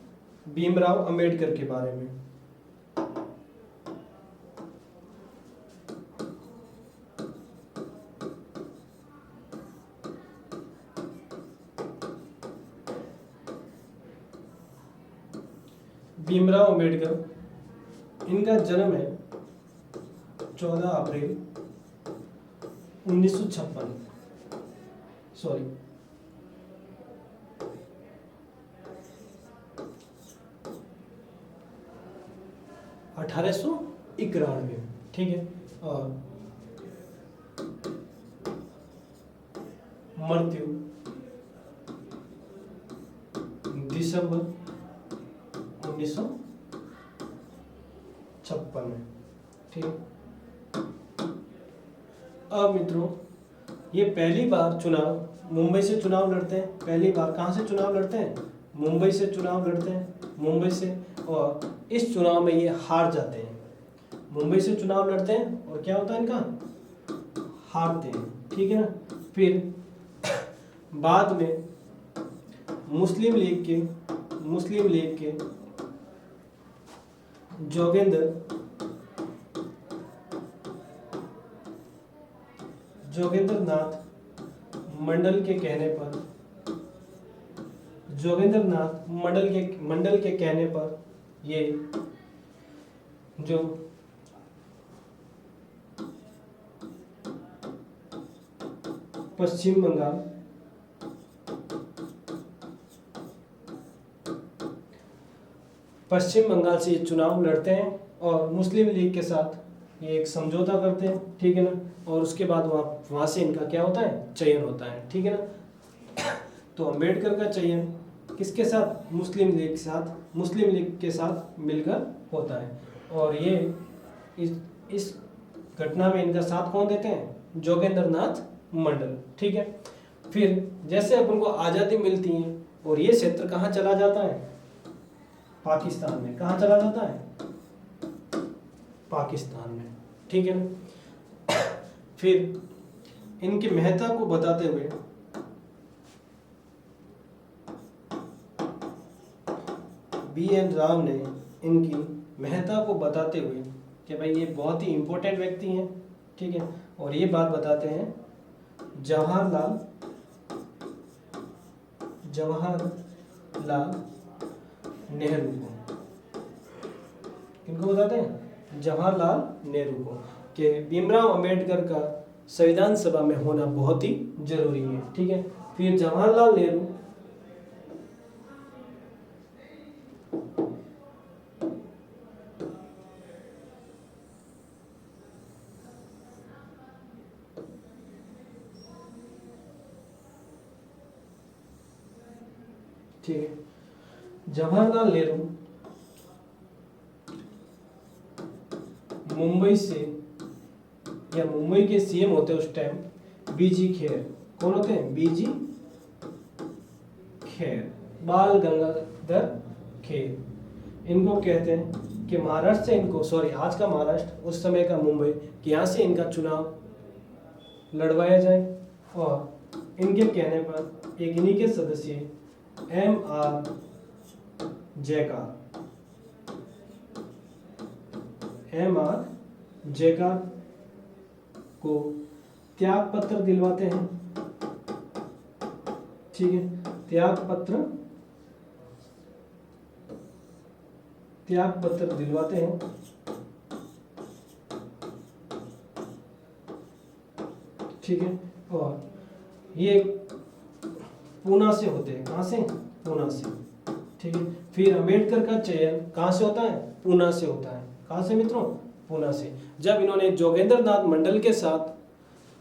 भीमराव अंबेडकर के बारे में। भीमराव अंबेडकर, इनका जन्म है 14 अप्रैल 1956, सॉरी 1891, ठीक है। और मृत्यु दिसंबर 1956 में, ठीक है। अब मित्रों, ये पहली बार चुनाव मुंबई से चुनाव लड़ते हैं। पहली बार कहाँ से चुनाव लड़ते हैं? मुंबई से चुनाव लड़ते हैं, मुंबई से। और इस चुनाव में ये हार जाते हैं। मुंबई से चुनाव लड़ते हैं और क्या होता है इनका? हारते हैं, ठीक है ना। फिर बाद में मुस्लिम लीग के जोगेंद्र नाथ मंडल के कहने पर ये जो पश्चिम बंगाल से ये चुनाव लड़ते हैं और मुस्लिम लीग के साथ ये एक समझौता करते हैं, ठीक है ना। और उसके बाद वहाँ से इनका क्या होता है? चयन होता है, ठीक है ना। तो अंबेडकर का चयन किसके साथ? मुस्लिम लीग के साथ मिलकर होता है। और ये इस घटना में इनका साथ कौन देते हैं? जोगेंद्र नाथ मंडल, ठीक है। फिर जैसे अपन को आज़ादी मिलती है और ये क्षेत्र कहाँ चला जाता है? पाकिस्तान में। कहाँ चला जाता है? पाकिस्तान में, ठीक है ना। फिर इनकी महत्ता को बताते हुए B.N. राव ने इनकी महत्ता को बताते हुए कि भाई ये बहुत ही इम्पोर्टेंट व्यक्ति हैं, ठीक है। और ये बात बताते हैं जवाहरलाल नेहरू को। किनको बताते हैं? जवाहरलाल नेहरू को, कि भीमराव अंबेडकर का संविधान सभा में होना बहुत ही जरूरी है, ठीक है। फिर जवाहरलाल नेहरू ठीक है, जवाहरलाल नेहरू मुंबई के सीएम होते उस टाइम बीजी खेर। कौन होते हैं? बीजी खेर, बाल गंगाधर खेर। इनको कहते हैं कि महाराष्ट्र से आज का महाराष्ट्र, उस समय का मुंबई, कि यहाँ से इनका चुनाव लड़वाया जाए। और इनके कहने पर एक इन्हीं के सदस्य M.R. जयकार को त्याग पत्र दिलवाते हैं, ठीक है। त्याग पत्र दिलवाते हैं, ठीक है। और ये पूना से होते हैं। कहाँ से? पूना से, ठीक है। फिर अंबेडकर का चयन कहाँ से होता है? पूना से होता है। कहाँ से मित्रों? पूना से। जब इन्होंने जोगेंद्र नाथ मंडल के साथ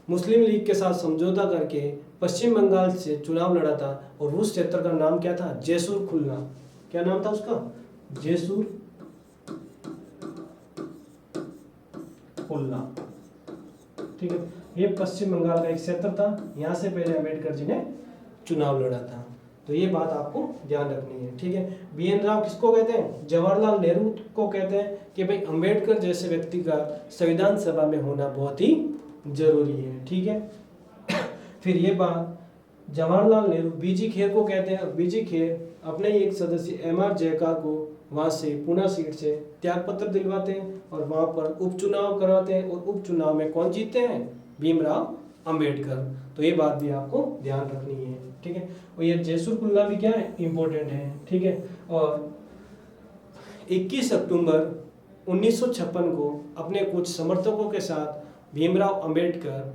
मुस्लिम लीग के साथ समझौता करके पश्चिम बंगाल से चुनाव लड़ा था, और उस क्षेत्र का नाम क्या था? जैसूर खुलना। क्या नाम था उसका? जैसूर खुलना, ठीक है। ये पश्चिम बंगाल का एक क्षेत्र था, यहाँ से पहले अंबेडकर जी ने चुनाव लड़ा था। तो ये बात आपको ध्यान रखनी है, ठीक है। B.N. राव किसको कहते हैं? जवाहरलाल नेहरू को कहते हैं कि भाई अंबेडकर जैसे व्यक्ति का संविधान सभा में होना बहुत ही जरूरी है, ठीक है। फिर ये बात जवाहरलाल नेहरू बीजी खेर को कहते हैं, और बीजी खेर अपने ही एक सदस्य M.R. जयकार को वहाँ से पूना सीट से त्यागपत्र दिलवाते हैं और वहाँ पर उपचुनाव करवाते हैं। और उपचुनाव में कौन जीतते हैं? भीमराव अंबेडकर। तो ये बात भी आपको ध्यान रखनी है, ठीक है। और ये जैसूर कुल्ला भी क्या है? इम्पोर्टेंट है, ठीक है। और 21 अक्टूबर 1956 को अपने कुछ समर्थकों के साथ भीमराव अंबेडकर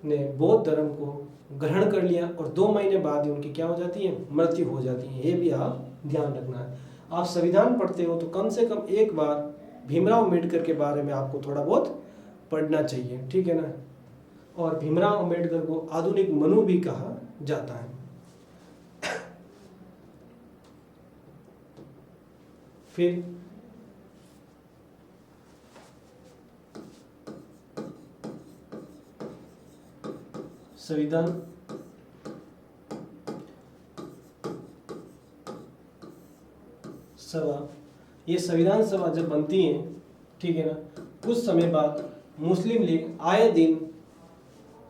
ने बौद्ध धर्म को ग्रहण कर लिया, और 2 महीने बाद ही उनकी क्या हो जाती है? मृत्यु हो जाती है। ये भी आप ध्यान रखना है। आप संविधान पढ़ते हो तो कम से कम एक बार भीमराव अम्बेडकर के बारे में आपको थोड़ा बहुत पढ़ना चाहिए, ठीक है ना। और भीमराव अम्बेडकर को आधुनिक मनु भी कहा जाता है। फिर संविधान सभा, ये संविधान सभा जब बनती है, ठीक है ना, कुछ समय बाद मुस्लिम लीग आए दिन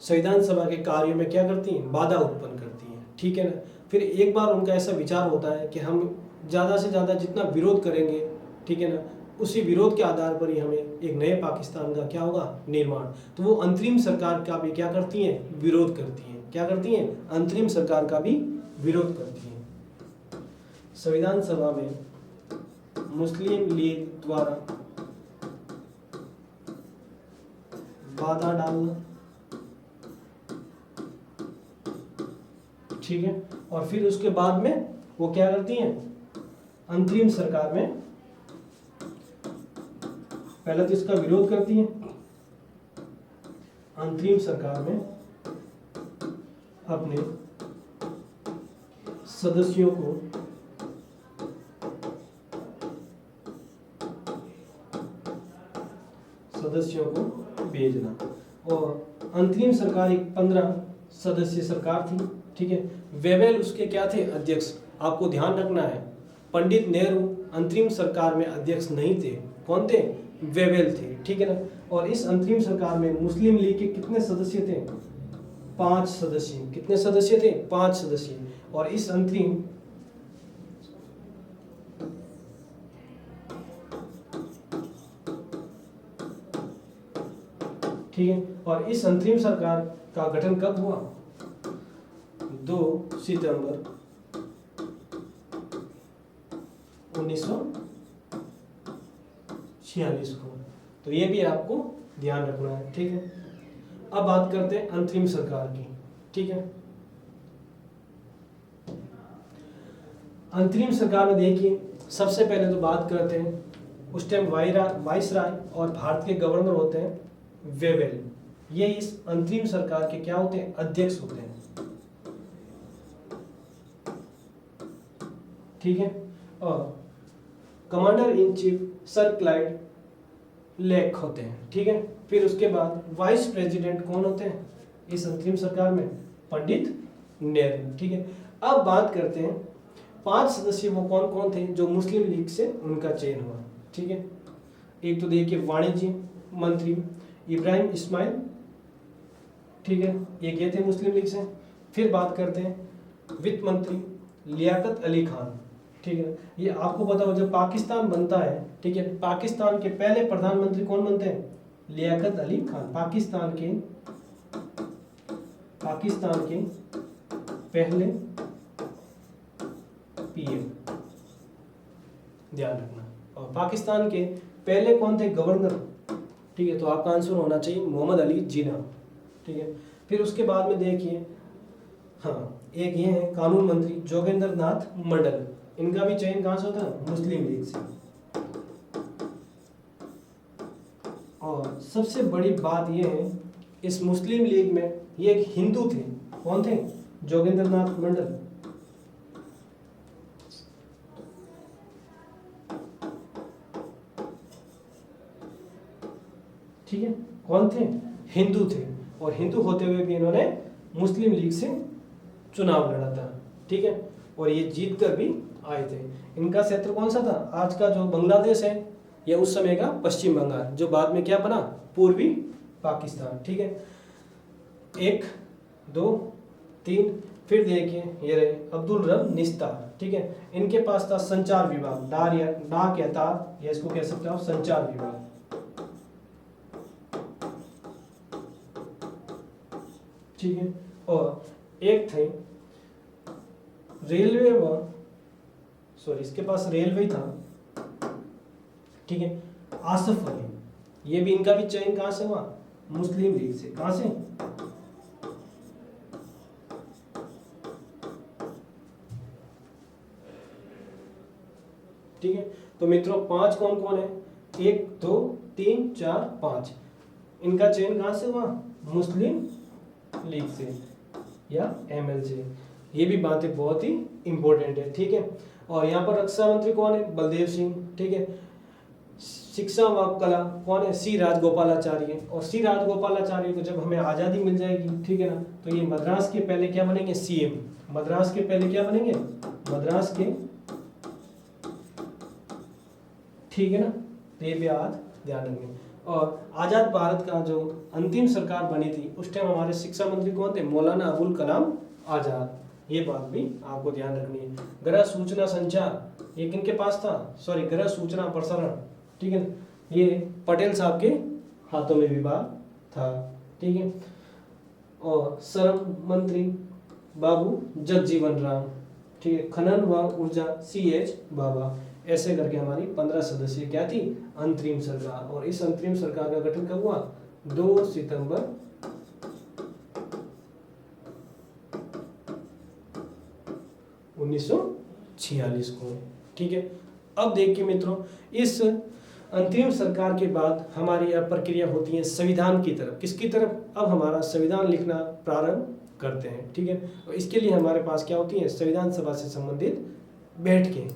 संविधान सभा के कार्यों में क्या करती है, बाधा उत्पन्न करती है, ठीक है ना। फिर एक बार उनका ऐसा विचार होता है कि हम ज़्यादा से ज़्यादा जितना विरोध करेंगे, ठीक है ना, उसी विरोध के आधार पर ही हमें एक नए पाकिस्तान का क्या होगा, निर्माण। तो वो अंतरिम सरकार का भी क्या करती हैं, विरोध करती हैं। क्या करती हैं, अंतरिम सरकार का भी विरोध करती हैं। संविधान सभा में मुस्लिम लीग द्वारा बाधा डालना, ठीक है। और फिर उसके बाद में वो क्या करती हैं, अंतरिम सरकार में पहले तो इसका विरोध करती हैं, अंतरिम सरकार में अपने सदस्यों को भेजना। और अंतरिम सरकार एक 15 सदस्यीय सरकार थी, ठीक है। वेवेल उसके क्या थे, अध्यक्ष। आपको ध्यान रखना है, पंडित नेहरू अंतरिम सरकार में अध्यक्ष नहीं थे। कौन थे, वेवेल थे, ठीक है ना। और इस अंतरिम सरकार में मुस्लिम लीग के कितने सदस्य थे, 5 सदस्य। कितने सदस्य थे, 5 सदस्य। और इस अंतरिम ठीक है, और इस अंतरिम सरकार का गठन कब हुआ, 2 सितंबर 1946 को। तो ये भी आपको ध्यान रखना है, ठीक है। अब बात करते हैं अंतरिम सरकार की, ठीक है। अंतरिम सरकार में देखिए, सबसे पहले तो बात करते हैं, उस टाइम वाइसराय और भारत के गवर्नर होते हैं वेवेल। ये इस अंतरिम सरकार के क्या होते हैं, अध्यक्ष होते हैं, ठीक है। और commander in chief sir Clyde lake होते हैं, ठीक है। फिर उसके बाद वाइस प्रेसिडेंट कौन होते हैं इस अंतरिम सरकार में, पंडित नेहरू, ठीक है। अब बात करते हैं 5 सदस्य वो कौन कौन थे जो मुस्लिम लीग से उनका चयन हुआ, ठीक है। एक तो देखिए वाणिज्य मंत्री इब्राहिम इस्माइल, ठीक है, एक ये थे मुस्लिम लीग से। फिर बात करते हैं वित्त मंत्री लियाकत अली खान, ठीक है। ये आपको पता हो, जब पाकिस्तान बनता है, ठीक है, पाकिस्तान के पहले प्रधानमंत्री कौन बनते हैं, लियाकत अली खान। पाकिस्तान के पहले पीएम, ध्यान रखना। और पाकिस्तान के पहले कौन थे, गवर्नर, ठीक है। तो आपका आंसर होना चाहिए मोहम्मद अली जिन्ना, ठीक है। फिर उसके बाद में देखिए, हाँ, एक ये है कानून मंत्री जोगेंद्र नाथ मंडल। इनका भी चयन कहाँ से होता है, मुस्लिम लीग से। और सबसे बड़ी बात ये है, इस मुस्लिम लीग में ये एक हिंदू थे। कौन थे, जोगेंद्र नाथ मंडल, ठीक है। कौन थे, हिंदू थे। और हिंदू होते हुए भी इन्होंने मुस्लिम लीग से चुनाव लड़ा था, ठीक है। और ये जीत कर भी आए थे। इनका क्षेत्र कौन सा था, आज का जो बांग्लादेश है, ये उस समय का पश्चिम बंगाल, जो बाद में क्या बना, पूर्वी पाकिस्तान, ठीक है। 1 2 3। फिर देखिए ये रहे अब्दुल रब निस्तार, ठीक है। इनके पास था संचार विभाग, डाक या तार, या इसको कह सकते हो संचार विभाग, ठीक है। और एक थे रेलवे इसके पास रेलवे था, ठीक है, आसफ अली। ये भी, इनका भी चयन कहां से हुआ, मुस्लिम लीग से। कहां से, ठीक है। तो मित्रों 5 कौन कौन है, 1 2 3 4 5, इनका चयन कहाँ से हुआ? मुस्लिम लीग से या एमएल से। ये भी बातें बहुत ही इंपॉर्टेंट है, ठीक है। और यहाँ पर रक्षा मंत्री कौन है? बलदेव सिंह, ठीक है। शिक्षा व कला कौन है? सी राजगोपालाचार्य। और सी राजगोपालाचार्य को जब हमें आज़ादी मिल जाएगी, ठीक है ना, तो ये मद्रास के पहले क्या बनेंगे? सीएम। मद्रास के पहले क्या बनेंगे? मद्रास के, ठीक है ना, तो ये भी आज ध्यान रखेंगे। और आज़ाद भारत का जो अंतिम सरकार बनी थी उस टाइम हमारे शिक्षा मंत्री कौन थे? मौलाना अबुल कलाम आज़ाद। ये बात भी आपको ध्यान रखनी है। गृह सूचना संचार ये किनके पास था? सॉरी, गृह सूचना प्रसारण, ठीक है, ये पटेल साहब के हाथों में विभाग था, ठीक है। और श्रम मंत्री बाबू जगजीवन राम, ठीक है। खनन व ऊर्जा CH बाबा। ऐसे करके हमारी 15 सदस्यीय क्या थी? अंतरिम सरकार। और इस अंतरिम सरकार का गठन कब हुआ? 2 सितंबर 1946 को, ठीक है। अब देखिए मित्रों, इस अंतरिम सरकार के बाद हमारी अब प्रक्रिया होती है संविधान की तरफ। किसकी तरफ? अब हमारा संविधान लिखना प्रारंभ करते हैं, ठीक है। और इसके लिए हमारे पास क्या होती है? संविधान सभा से संबंधित बैठकें।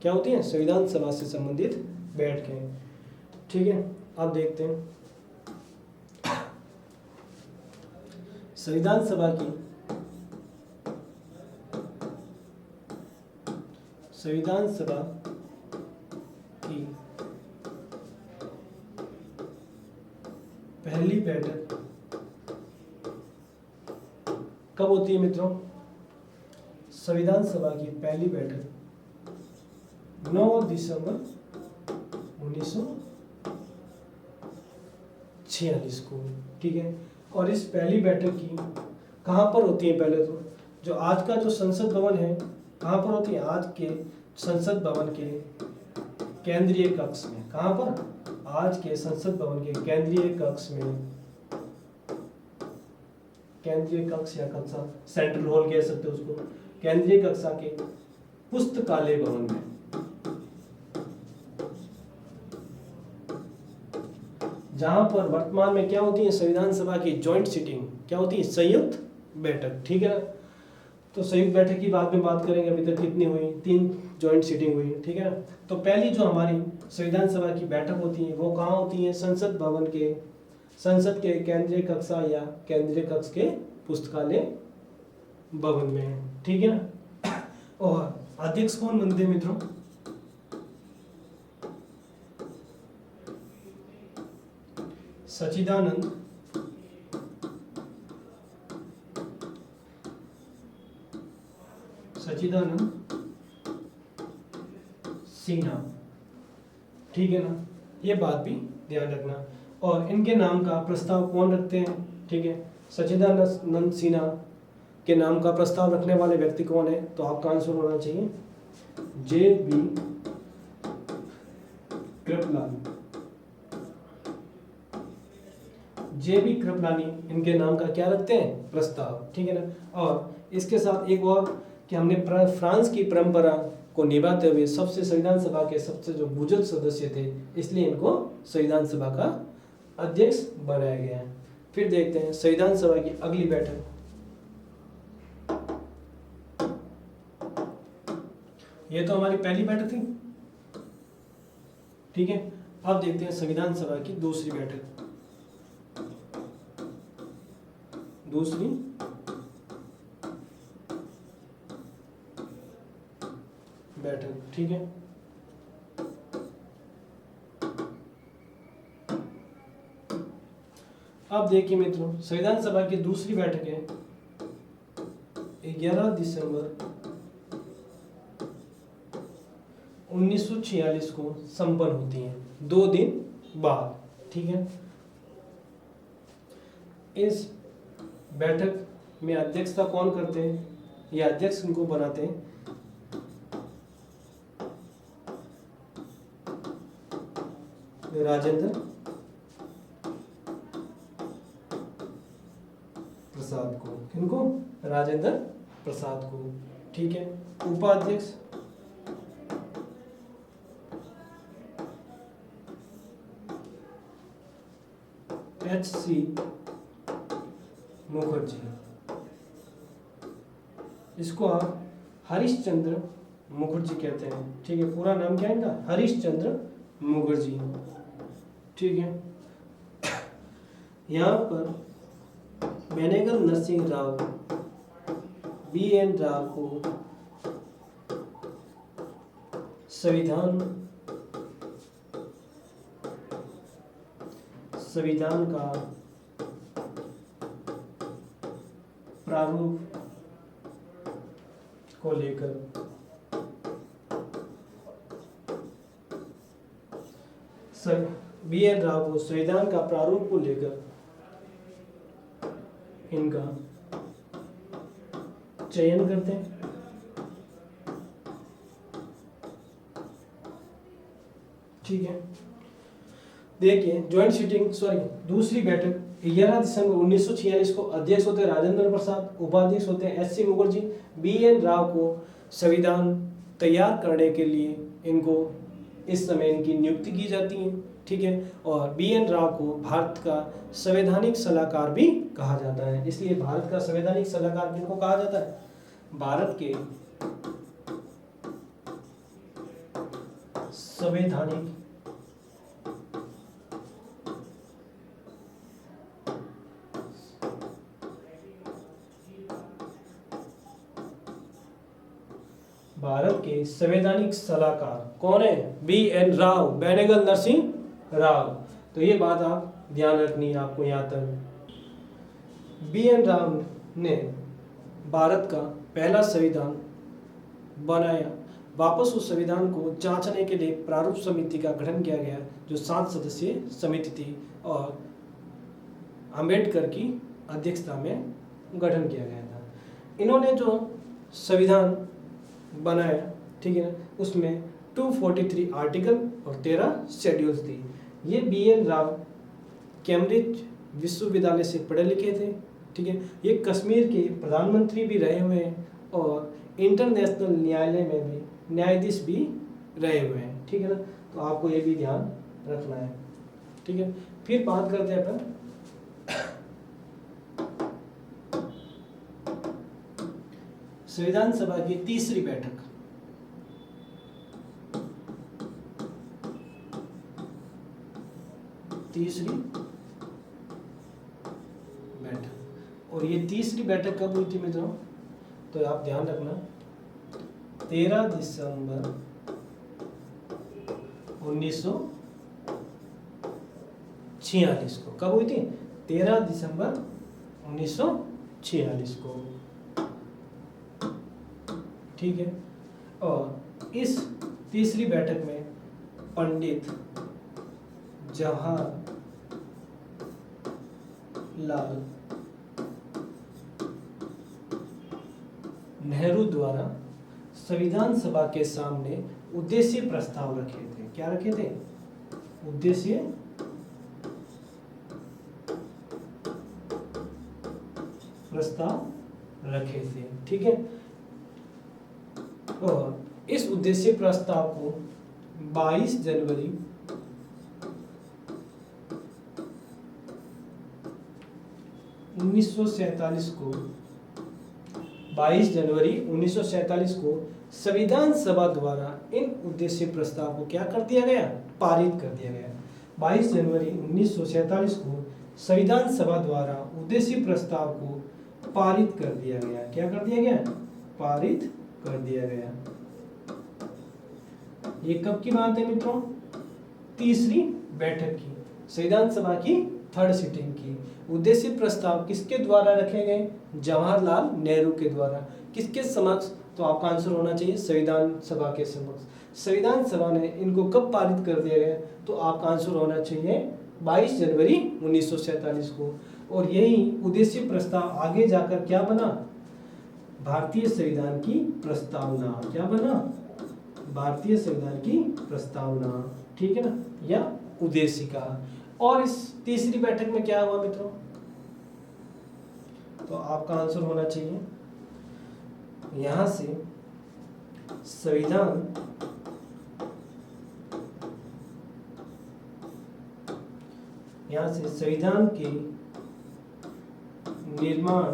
क्या होती है? संविधान सभा से संबंधित बैठकें, ठीक है। अब देखते हैं संविधान सभा की पहली बैठक कब होती है मित्रों? संविधान सभा की पहली बैठक 9 दिसंबर 1946 को, ठीक है। और इस पहली बैठक की कहाँ पर होती है? पहले तो जो आज का जो संसद भवन है, कहाँ पर होती है? आज के संसद भवन के केंद्रीय कक्ष में। कहाँ पर? आज के संसद भवन के केंद्रीय कक्ष में, केंद्रीय कक्ष या कक्षा, सेंट्रल हॉल कह सकते हो उसको, केंद्रीय कक्षा के पुस्तकालय भवन में। जहां पर वर्तमान में क्या होती है? संविधान सभा की जॉइंट सीटिंग, क्या होती है? संयुक्त बैठक, ठीक है ना। तो संयुक्त बैठक की बाद में बात करेंगे। अभी तक कितनी हुई? 3 जॉइंट सीटिंग हुई, ठीक है ना। तो पहली जो हमारी संविधान सभा की बैठक होती है वो कहाँ होती है? संसद भवन के, संसद के केंद्रीय कक्षा या केंद्रीय कक्ष के पुस्तकालय भवन में, ठीक है ना। और अध्यक्ष कौन बनते हैं मित्रों? सच्चिदानंद सिन्हा, ठीक है ना। ये बात भी ध्यान रखना। और इनके नाम का प्रस्ताव कौन रखते हैं? ठीक है, सच्चिदानंद सिन्हा के नाम का प्रस्ताव रखने वाले व्यक्ति कौन है? तो आपका आंसर होना चाहिए JB कृपलानी। JB कृपलानी इनके नाम का क्या रखते हैं? प्रस्ताव, ठीक है ना। और इसके साथ एक और कि हमने फ्रांस की परंपरा को निभाते हुए सबसे संविधान सभा के सबसे जो बुजुर्ग सदस्य थे, इसलिए इनको संविधान सभा का अध्यक्ष बनाया गया है। फिर देखते हैं संविधान सभा की अगली बैठक। ये तो हमारी पहली बैठक थी, ठीक है। अब देखते हैं संविधान सभा की दूसरी बैठक। दूसरी बैठक, ठीक है। अब देखिए मित्रों, संविधान सभा की दूसरी बैठक है 11 दिसंबर 1946 को संपन्न होती है, 2 दिन बाद, ठीक है। इस बैठक में अध्यक्षता कौन करते हैं? या अध्यक्ष इनको बनाते हैं राजेंद्र प्रसाद को। किनको? राजेंद्र प्रसाद को, ठीक है। उपाध्यक्ष HC मुखर्जी, इसको आप हरीशचंद्र मुखर्जी कहते हैं। ठीक है, पूरा नाम क्या है इनका? हरीशचंद्र मुखर्जी। ठीक है, यहाँ पर बेनेगल नरसिंह राव, BN राव को संविधान का प्रारूप को लेकर BN राव को संविधान का प्रारूप को लेकर इनका चयन करते हैं। ठीक है, देखिए ज्वाइंट सीटिंग दूसरी बैठक 11 दिसंबर 1946 को अध्यक्ष होते राजेंद्र प्रसाद, उपाध्यक्ष होते हैं HC मुखर्जी। BN राव को संविधान तैयार करने के लिए इनको इस समय इनकी नियुक्ति की जाती है। ठीक है, और BN राव को भारत का संवैधानिक सलाहकार भी कहा जाता है। इसलिए भारत का संवैधानिक सलाहकार किनको कहा जाता है? भारत के संवैधानिक सलाहकार कौन है? BN राव, बेनेगल नरसिंह राव। तो ये बात आप ध्यान रखनी है आपको यहाँ तक। BN राव ने भारत का पहला संविधान बनाया। वापस उस संविधान को जांचने के लिए प्रारूप समिति का गठन किया गया, जो 7 सदस्यीय समिति थी और अंबेडकर की अध्यक्षता में गठन किया गया था। इन्होंने जो संविधान बनाया, ठीक है ना, उसमें 243 आर्टिकल और 13 शेड्यूल्स थी। ये BN राव कैम्ब्रिज विश्वविद्यालय से पढ़े लिखे थे। ठीक है, ये कश्मीर के प्रधानमंत्री भी रहे हुए हैं और इंटरनेशनल न्यायालय में भी न्यायाधीश भी रहे हुए हैं। ठीक है ना, तो आपको ये भी ध्यान रखना है। ठीक है, फिर बात करते हैं अपन संविधान सभा की तीसरी बैठक। और ये तीसरी बैठक कब हुई थी मित्रों? तो आप ध्यान रखना, 13 दिसंबर 1946 को। कब हुई थी? 13 दिसंबर 1946 को। ठीक है, और इस तीसरी बैठक में पंडित जवाहरलाल नेहरू द्वारा संविधान सभा के सामने उद्देश्य प्रस्ताव रखे थे। क्या रखे थे? उद्देश्य प्रस्ताव रखे थे। ठीक है, और इस उद्देश्य प्रस्ताव को 22 जनवरी 1947 को संविधान सभा द्वारा इन उद्देश्य प्रस्ताव को क्या कर दिया गया? पारित कर दिया गया। 22 जनवरी 1947 को संविधान सभा द्वारा उद्देश्य प्रस्ताव को पारित कर दिया गया। क्या कर दिया गया? पारित कर दिया गया। ये कब की बात है मित्रों? तीसरी बैठक की, संविधान सभा की 3rd सीटिंग की। उद्देश्य प्रस्ताव किसके द्वारा रखे गए? जवाहरलाल नेहरू के द्वारा। किसके समक्ष? तो आपका आंसर होना चाहिए संविधान सभा के समक्ष। संविधान सभा ने इनको कब पारित कर दिया गया? तो आपका आंसर होना चाहिए 22 जनवरी 1947 को। और यही उद्देश्य प्रस्ताव आगे जाकर क्या बना? भारतीय संविधान की प्रस्तावना। क्या बना? भारतीय संविधान की प्रस्तावना। ठीक है ना, या उद्देशिका। और इस तीसरी बैठक में क्या हुआ मित्रों? तो आपका आंसर होना चाहिए यहां से संविधान यहाँ से संविधान के निर्माण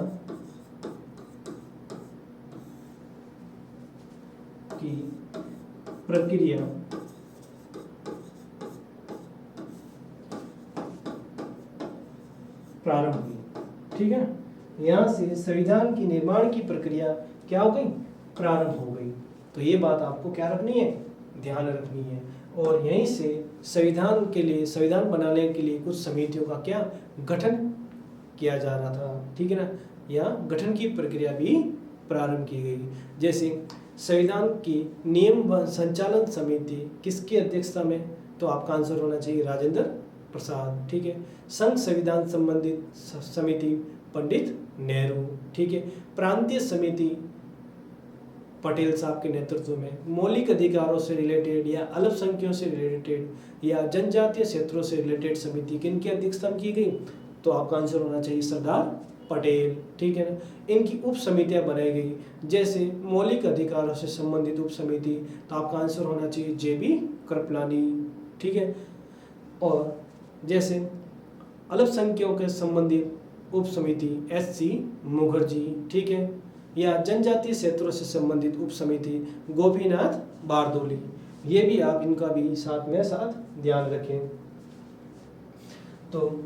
की प्रक्रिया प्रारंभ हुई। ठीक है, यहाँ से संविधान की निर्माण की प्रक्रिया क्या हो गई, प्रारंभ हो गई। तो ये बात आपको क्या रखनी है, ध्यान रखनी है। और यहीं से संविधान के लिए, संविधान बनाने के लिए कुछ समितियों का क्या गठन किया जा रहा था। ठीक है ना, या गठन की प्रक्रिया भी प्रारंभ की गई। जैसे संविधान की नियम व संचालन समिति किसकी अध्यक्षता में, तो आपका आंसर होना चाहिए राजेंद्र प्रसाद। ठीक है, संघ संविधान संबंधित समिति पंडित नेहरू। ठीक है, प्रांतीय समिति पटेल साहब के नेतृत्व में। मौलिक अधिकारों से रिलेटेड या अल्पसंख्यकों से रिलेटेड या जनजातीय क्षेत्रों से रिलेटेड समिति किनकी अध्यक्षता में की गई, तो आपका आंसर होना चाहिए सरदार पटेल। ठीक है ना, इनकी उप समितियां बनाई गई। जैसे मौलिक अधिकारों से संबंधित उप समिति, तो आपका आंसर होना चाहिए जेबी कृपलानी। ठीक है, और जैसे अल्पसंख्यकों के संबंधित उप समिति एससी मुखर्जी। ठीक है, या जनजातीय क्षेत्रों से संबंधित उप समिति गोपीनाथ बारदोली। ये भी आप इनका भी साथ में साथ ध्यान रखें। तो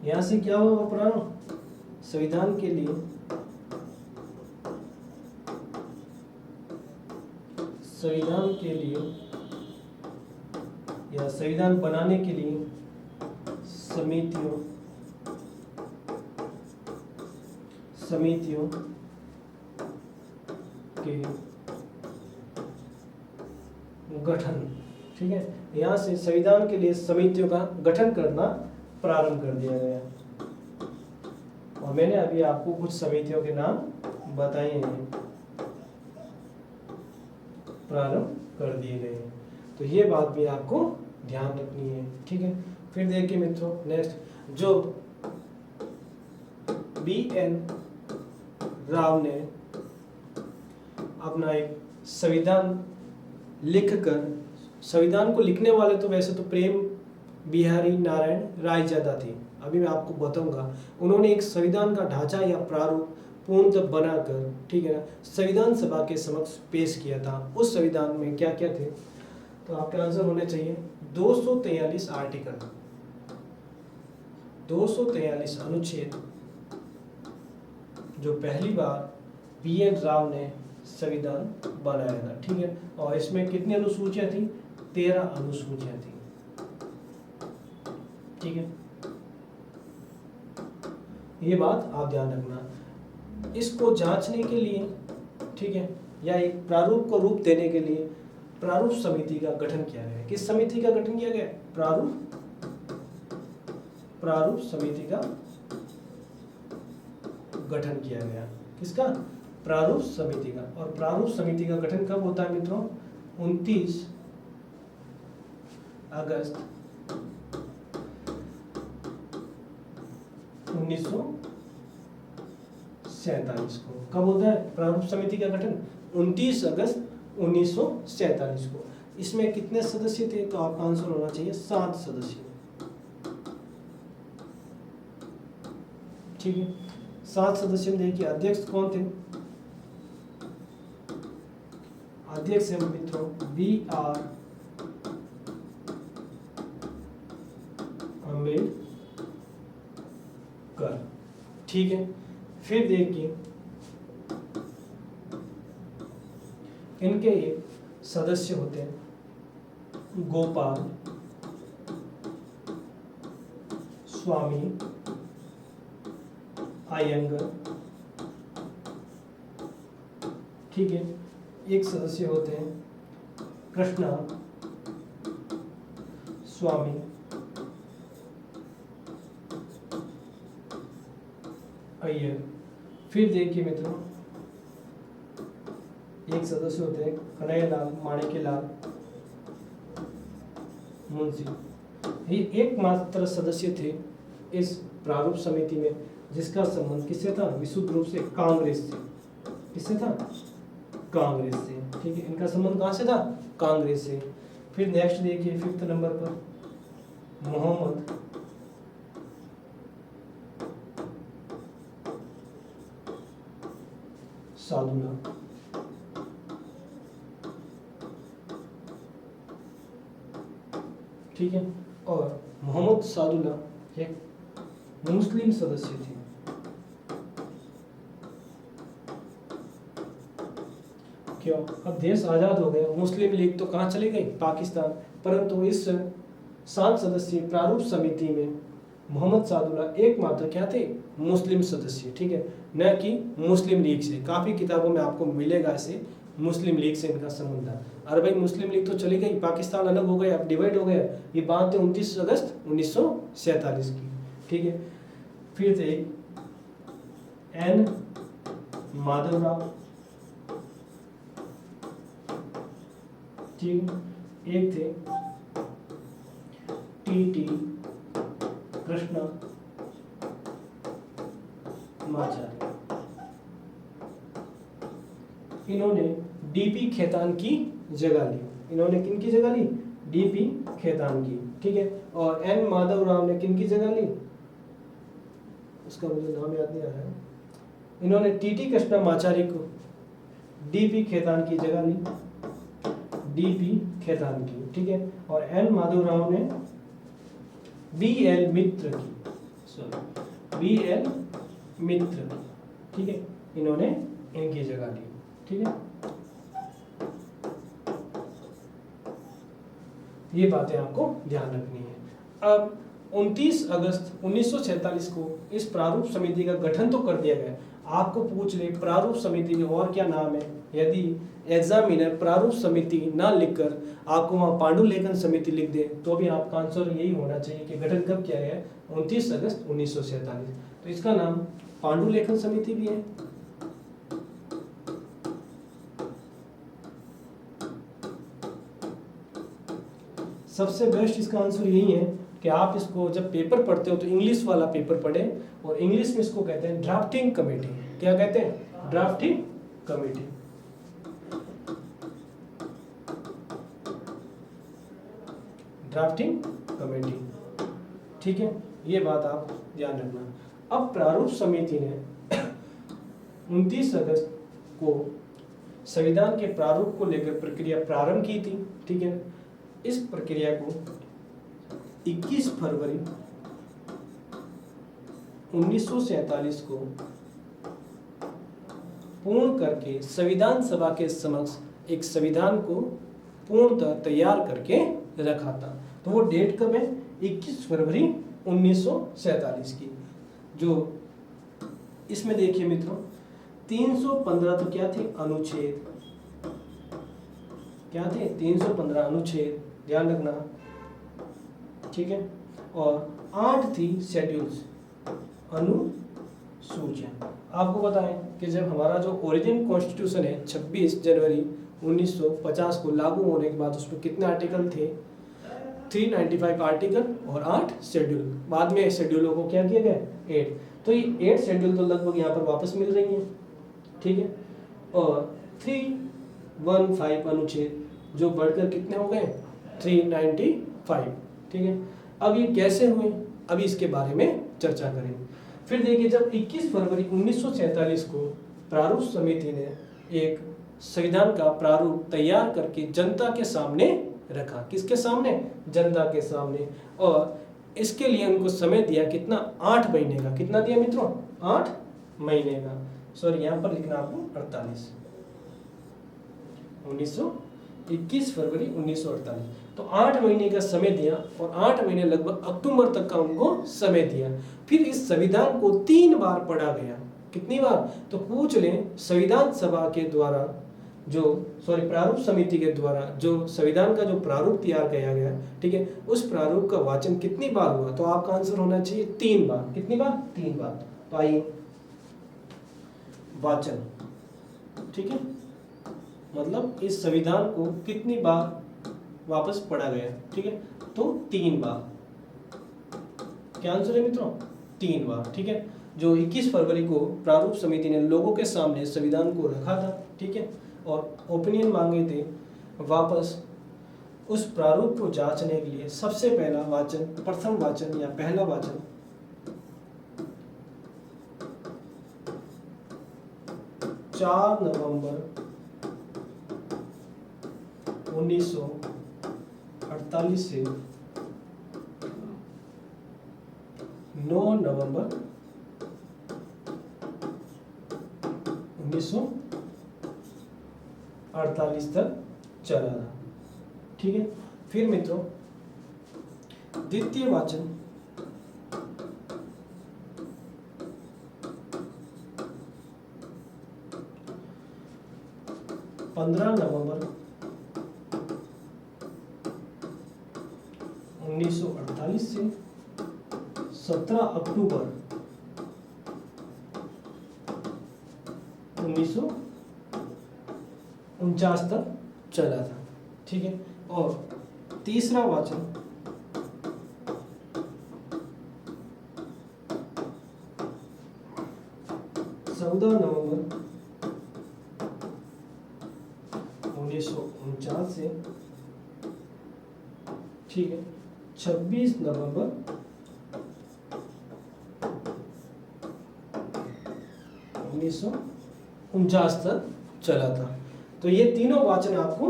यहाँ से क्या होगा पुराना, संविधान के लिए या संविधान बनाने के लिए समितियों के गठन। ठीक है, यहाँ से संविधान के लिए समितियों का गठन करना प्रारंभ कर दिया गया। और मैंने अभी आपको कुछ समितियों के नाम बताए हैं, प्रारंभ कर दिए गए हैं। तो ये बात भी आपको ध्यान रखनी है। ठीक है, फिर देखिए मित्रों, नेक्स्ट जो BN राव ने अपना एक संविधान लिखकर, संविधान को लिखने वाले तो वैसे तो प्रेम बिहारी नारायण रायजादा थे, अभी मैं आपको बताऊंगा। उन्होंने एक संविधान का ढांचा या प्रारूप पूर्णतः बनाकर, ठीक है ना, संविधान सभा के समक्ष पेश किया था। उस संविधान में क्या क्या थे, तो आपका आंसर होने चाहिए 243 आर्टिकल, 243 अनुच्छेद, जो पहली बार BN राव ने संविधान बनाया था। ठीक है, और इसमें कितनी अनुसूचियां थी, 13 अनुसूचियां थी। ठीक है, ये बात आप ध्यान रखना। इसको जांचने के लिए, ठीक है, या एक प्रारूप को रूप देने के लिए प्रारूप समिति का गठन किया गया। किस समिति का गठन किया गया, प्रारूप समिति का गठन किया गया। किसका, प्रारूप समिति का। और प्रारूप समिति का गठन कब होता है मित्रों, 29 अगस्त 1947 को। कब होता है प्रारूप समिति का गठन, 29 अगस्त 1947 को। इसमें कितने सदस्य थे, तो आपका आंसर होना चाहिए 7 सदस्य। ठीक है, 7 सदस्य। देखिए अध्यक्ष कौन थे, अध्यक्ष है मित्रों BR अम्बेडकर। ठीक है, फिर देखिए इनके एक सदस्य होते हैं गोपाल स्वामी अयंगर। ठीक है, एक सदस्य होते हैं कृष्णा स्वामी अय्यर। फिर देखिए मित्रों एक सदस्य होते हैं कन्हैयालाल माणिक्यलाल मुंशी। ये एकमात्र सदस्य थे इस प्रारूप समिति में जिसका संबंध किससे था, विशुद्ध रूप से कांग्रेस से। किससे था, कांग्रेस से। ठीक है, इनका संबंध कहां से था, कांग्रेस से। फिर नेक्स्ट देखिए 5th नंबर पर मोहम्मद सादुल्ला, ठीक है। और मोहम्मद सादुल्ला एक मुस्लिम सदस्य थे। क्यों? अब देश आजाद हो गया, मुस्लिम लीग तो कहाँ चली गई? पाकिस्तान। परंतु इस 7 सदस्यीय प्रारूप समिति में मोहम्मद सादुल्ला एकमात्र क्या थे? मुस्लिम सदस्य, ठीक है, न कि मुस्लिम लीग से। काफी किताबों में आपको मिलेगा ऐसे मुस्लिम लीग से इनका संबंध है। अरे भाई मुस्लिम लीग तो चली गई, पाकिस्तान अलग हो गया, डिवाइड हो गया। ये बात है 29 अगस्त 1947 की, ठीक है। फिर थे एन माधवराव, ठीक, एक थे टी कृष्णा माचार्य। इन्होंने डीपी खेतान की जगह ली। इन्होंने किनकी जगह ली? डीपी खेतान की, ठीक है। और एन माधवराव ने किनकी जगह ली? उसका मुझे नाम याद नहीं आ रहा है। इन्होंने टी कृष्णमाचार्य को डीपी खेतान की जगह ली, डीपी खेतान की, ठीक है। और एन माधवराव ने बीएल मित्र की, सॉरी बीएल मित्र की, ठीक है, इन्होंने इनकी जगह ली, ठीक है। ये बातें आपको ध्यान रखनी है। अब 29 अगस्त 1947 को इस प्रारूप समिति का गठन तो कर दिया गया। आपको पूछ ले प्रारूप समिति के और क्या नाम है, यदि एग्जामिनर प्रारूप समिति ना लिखकर आपको वहाँ पांडुलेखन समिति लिख दे तो भी आपका आंसर यही होना चाहिए कि गठन कब किया गया? 29 अगस्त 1947। तो इसका नाम पांडुलेखन समिति भी है। सबसे बेस्ट इसका आंसर यही है कि आप इसको जब पेपर पढ़ते हो तो इंग्लिश वाला पेपर पढ़े, और इंग्लिश में इसको कहते हैं ड्राफ्टिंग कमेटी। क्या कहते हैं? Drafting committee. ड्राफ्टिंग कमेटी, ठीक है, ये बात आप ध्यान रखना। अब प्रारूप समिति ने 29 अगस्त को संविधान के प्रारूप को लेकर प्रक्रिया प्रारंभ की थी, ठीक है। इस प्रक्रिया को 21 फरवरी 1947 को पूर्ण करके संविधान सभा के समक्ष एक संविधान को पूर्णतः तैयार करके रखा था। तो वो डेट कब है? 21 फरवरी 1947 की। जो इसमें देखिए मित्रों, 315 तो क्या थे? अनुच्छेद। क्या थे? 315 अनुच्छेद, ध्यान रखना, ठीक है। और 8 थी शेड्यूल्स, अनुसूचियां। आपको बताएं कि जब हमारा जो ओरिजिन कॉन्स्टिट्यूशन है 26 जनवरी 1950 को लागू होने के बाद उसमें कितने आर्टिकल थे? 395 आर्टिकल और 8 शेड्यूल। बाद में शेड्यूलों को क्या किया गया? 8। तो ये 8 शेड्यूल तो लगभग यहाँ पर वापस मिल रही हैं, ठीक है। और 315 अनुच्छेद जो बढ़कर कितने हो गए? 395, ठीक है। अब ये कैसे हुए, अभी इसके बारे में चर्चा करेंगे। फिर देखिए, जब 21 फरवरी 1947 को प्रारूप समिति ने एक संविधान का प्रारूप तैयार करके जनता के सामने रखा। किसके सामने? जनता के सामने। और इसके लिए उनको समय दिया कितना? 8 महीने का। कितना दिया मित्रों? 8 महीने का। सॉरी, यहाँ पर लिखना आपको 48, 21 फरवरी 1948। तो 8 महीने का समय दिया, और 8 महीने लगभग अक्टूबर तक का उनको समय दिया। फिर इस संविधान को 3 बार पढ़ा गया। कितनी बार? तो पूछ लें, संविधान सभा के द्वारा प्रारूप समिति के द्वारा जो संविधान का जो प्रारूप तैयार किया गया, ठीक है, उस प्रारूप का वाचन कितनी बार हुआ? तो आपका आंसर होना चाहिए 3 बार। कितनी बार? 3 बार। तो आइए, वाचन, ठीक है, मतलब इस संविधान को कितनी बार वापस पढ़ा गया, ठीक है, तो 3 बार। क्या आंसर है मित्रों? 3 बार, ठीक है। जो 21 फरवरी को प्रारूप समिति ने लोगों के सामने संविधान को रखा था, ठीक है, और ओपिनियन मांगे थे वापस, उस प्रारूप को जांचने के लिए सबसे पहला वाचन, प्रथम वाचन या पहला वाचन 4 नवंबर 1948 से 9 नवंबर 1948 तक चला था। ठीक है, फिर मित्रों द्वितीय वाचन 15 नवंबर 1948 से 17 अक्टूबर 1949 तक चला था। ठीक है, और तीसरा वाचन 14 नवंबर 1949 से, ठीक है, 26 नवंबर 1949 तक चला था। तो ये तीनों वाचन आपको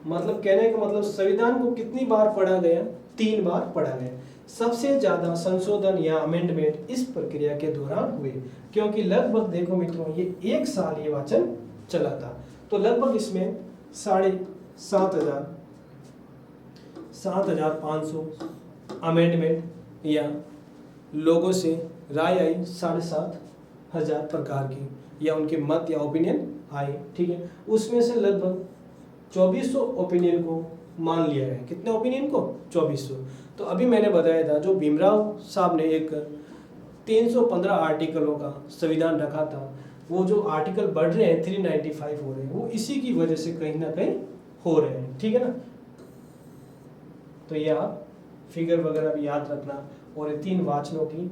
मतलब कहने का मतलब संविधान को कितनी बार पढ़ा गया? 3 बार पढ़ा गया। सबसे ज्यादा संशोधन या अमेंडमेंट इस प्रक्रिया के दौरान हुए, क्योंकि लगभग देखो मित्रों ये 1 साल ये वाचन चला था। तो लगभग इसमें 7,500 अमेंडमेंट या लोगों से राय आई, 7,500 प्रकार की या उनके मत या ओपिनियन आए। ठीक है, उसमें से लगभग 2400 ओपिनियन को मान लिया गया। कितने ओपिनियन को? 2400। तो अभी मैंने बताया था जो भीमराव साहब ने एक 315 आर्टिकलों का संविधान रखा था, वो जो आर्टिकल बढ़ रहे हैं 395 हो रहे हैं, वो इसी की वजह से कहीं ना कहीं हो रहे हैं। ठीक है ना, तो ये आप फिगर वगैरह भी याद रखना, और ये 3 वाचनों की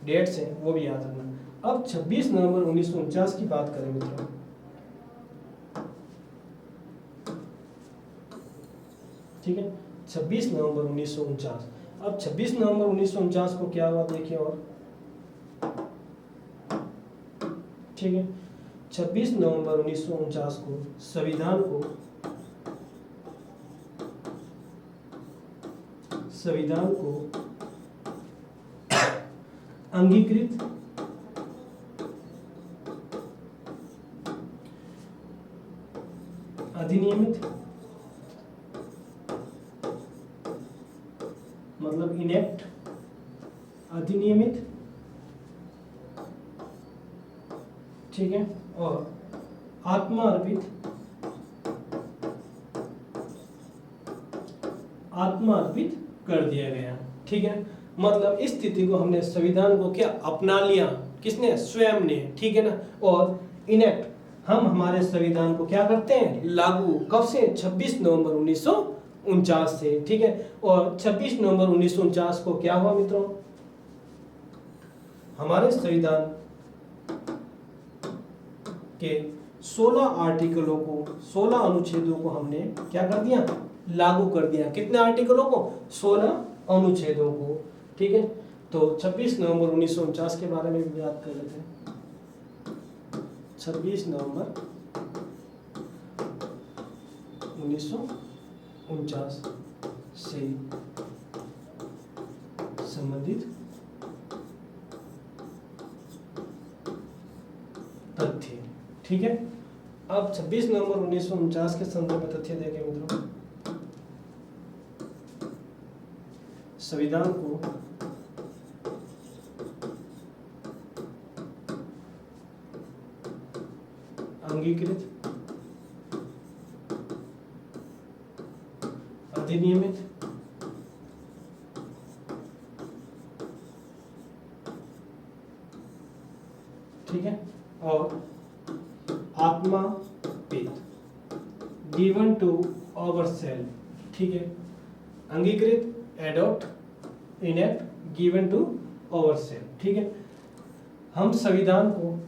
डेट्स हैं वो भी याद रखना। अब 26 नवंबर 1949 की बात करें मित्रों, ठीक है, 26 नवंबर 1949। अब 26 नवंबर 1949 को क्या हुआ देखिए, और ठीक है, 26 नवंबर 1949 को संविधान को अंगीकृत अधिनियमित मतलब इनेक्ट अधिनियमित, ठीक है, और आत्मा अर्पित कर दिया गया। ठीक है, मतलब इस स्थिति को हमने संविधान को क्या अपना लिया, किसने? स्वयं ने। ठीक है ना, और इनेक्ट हम हमारे संविधान को क्या करते हैं? लागू। कब से? 26 नवंबर 1949 से। ठीक है, और 26 नवंबर 1949 को क्या हुआ मित्रों? हमारे संविधान के 16 आर्टिकलों को, 16 अनुच्छेदों को हमने क्या कर दिया? लागू कर दिया। कितने आर्टिकलों को? 16 अनुच्छेदों को। ठीक है, तो 26 नवंबर 1949 के बारे में भी याद कर लेते हैं। 26 नवंबर 1949 से संबंधित तथ्य। ठीक है, अब 26 नवंबर 1949 के संदर्भ में तथ्य देखें मित्रों। संविधान को अंगीकृत अधिनियमित ठीक है, और आत्मापित गिवन टू आवर सेल्फ। ठीक है, अंगीकृत, adopt, enact, given to our self. ठीक है, हम संविधान को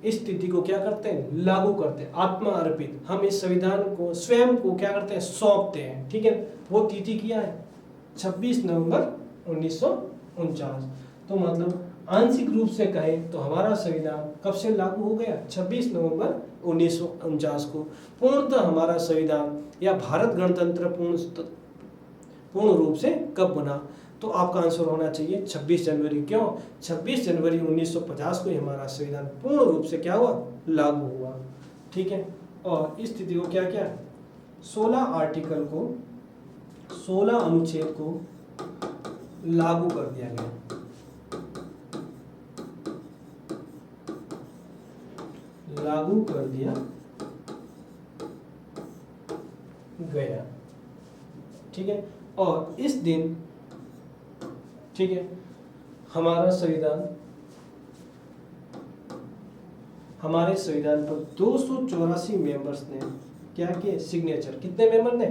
इस स्थिति को क्या करते हैं? लागू करते हैं। आत्मा अर्पित, हम इस संविधान को स्वयं को क्या करते हैं? सौंपते हैं। ठीक है, वो तिथि क्या है? 26 नवंबर 1949। तो मतलब आंशिक रूप से कहें तो हमारा संविधान कब से लागू हो गया? 26 नवंबर 1949 को। पूर्णतः हमारा संविधान या भारत गणतंत्र पूर्ण रूप से कब बना? तो आपका आंसर होना चाहिए 26 जनवरी। क्यों? 26 जनवरी 1950 को हमारा संविधान पूर्ण रूप से क्या हुआ? लागू हुआ। ठीक है। और इस स्थिति को क्या क्या 16 आर्टिकल को 16 अनुच्छेद को लागू कर दिया गया। लागू कर दिया गया। ठीक है। और इस दिन, ठीक है, हमारे संविधान पर 284 मेंबर्स ने क्या किए? सिग्नेचर। कितने मेंबर ने?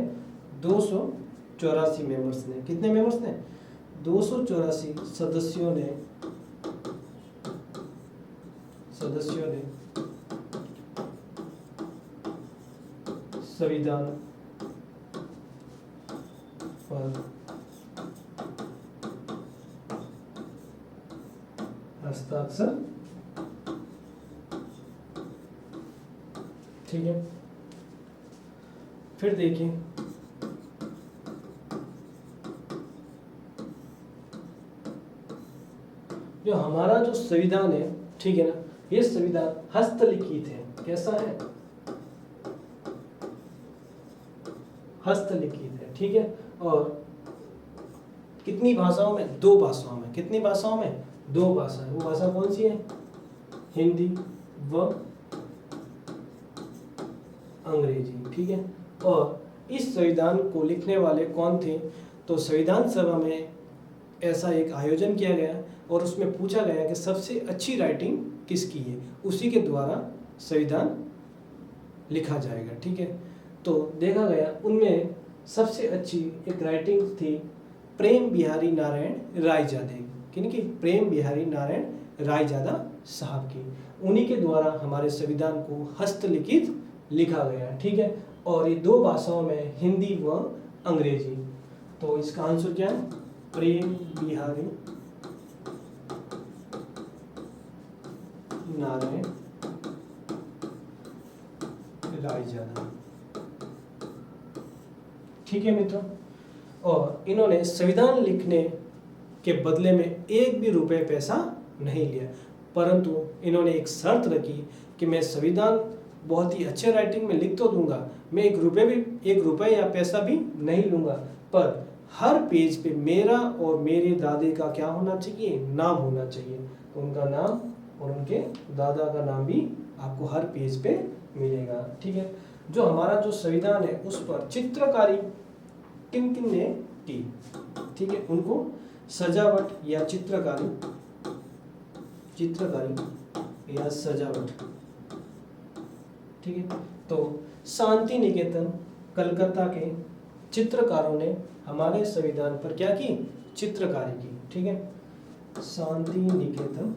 284 मेंबर्स ने। कितने मेंबर्स ने? 284 सदस्यों ने संविधान पर हस्ताक्षर। ठीक है। फिर देखिए, जो हमारा जो संविधान है, ठीक है ना, ये संविधान हस्तलिखित है। कैसा है? हस्तलिखित है। ठीक है। और कितनी भाषाओं में? 2 भाषाओं में। कितनी भाषाओं में? 2 भाषा। वो भाषा कौन सी है? हिंदी व अंग्रेजी। ठीक है। और इस संविधान को लिखने वाले कौन थे? तो संविधान सभा में ऐसा एक आयोजन किया गया और उसमें पूछा गया कि सबसे अच्छी राइटिंग किसकी है, उसी के द्वारा संविधान लिखा जाएगा। ठीक है। तो देखा गया उनमें सबसे अच्छी एक राइटिंग थी प्रेम बिहारी नारायण रायजादे। किनकी? प्रेम बिहारी नारायण रायजादा साहब की। उन्हीं के द्वारा हमारे संविधान को हस्तलिखित लिखा गया। ठीक है। और ये 2 भाषाओं में, हिंदी व अंग्रेजी। तो इसका आंसर क्या है? प्रेम बिहारी नारायण रायजादा। ठीक है मित्रों। और इन्होंने संविधान लिखने के बदले में 1 भी रुपए पैसा नहीं लिया, परंतु इन्होंने एक शर्त रखी कि मैं संविधान बहुत ही अच्छे राइटिंग में लिख तो दूंगा, मैं 1 रुपए या पैसा भी नहीं लूंगा, पर हर पेज पे मेरा और मेरे दादे का क्या होना चाहिए? नाम होना चाहिए। तो उनका नाम और उनके दादा का नाम भी आपको हर पेज पे मिलेगा। ठीक है। जो हमारा जो संविधान है उस पर चित्रकारी किन किन ने की? ठीक है। उनको सजावट या चित्रकारी या सजावट। ठीक है। तो शांति निकेतन कलकत्ता के चित्रकारों ने हमारे संविधान पर क्या की? चित्रकारी की। ठीक है। शांति निकेतन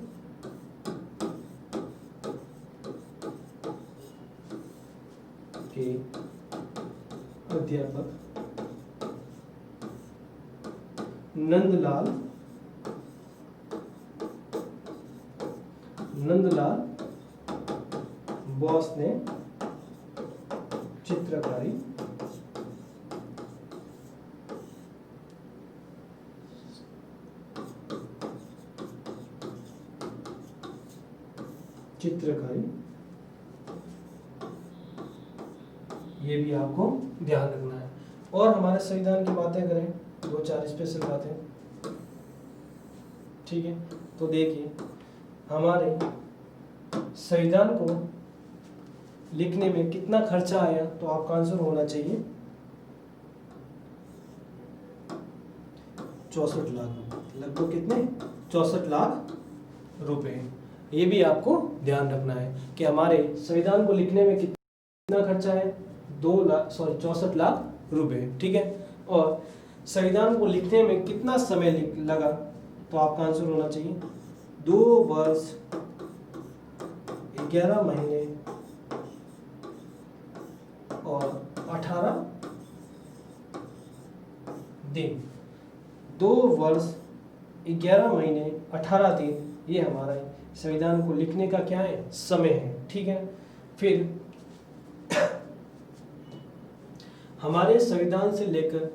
के अध्यापक नंदलाल बोस ने चित्रकारी ये भी आपको ध्यान रखना है। और हमारे संविधान की बातें करें, 2-4 स्पेशल बातें। ठीक है। तो देखिए, हमारे संविधान को लिखने में कितना खर्चा आया? तो आपका आंसर होना चाहिए 64 लाख। लगभग कितने? 64 लाख रुपए। ये भी आपको ध्यान रखना है कि हमारे संविधान को लिखने में कितना खर्चा है? 64 लाख रुपए। ठीक है। और संविधान को लिखने में कितना समय लगा? तो आपका आंसर होना चाहिए 2 वर्ष 11 महीने और 18 दिन। 2 वर्ष 11 महीने 18 दिन ये हमारा संविधान को लिखने का क्या है, समय है, ठीक है। फिर हमारे संविधान से लेकर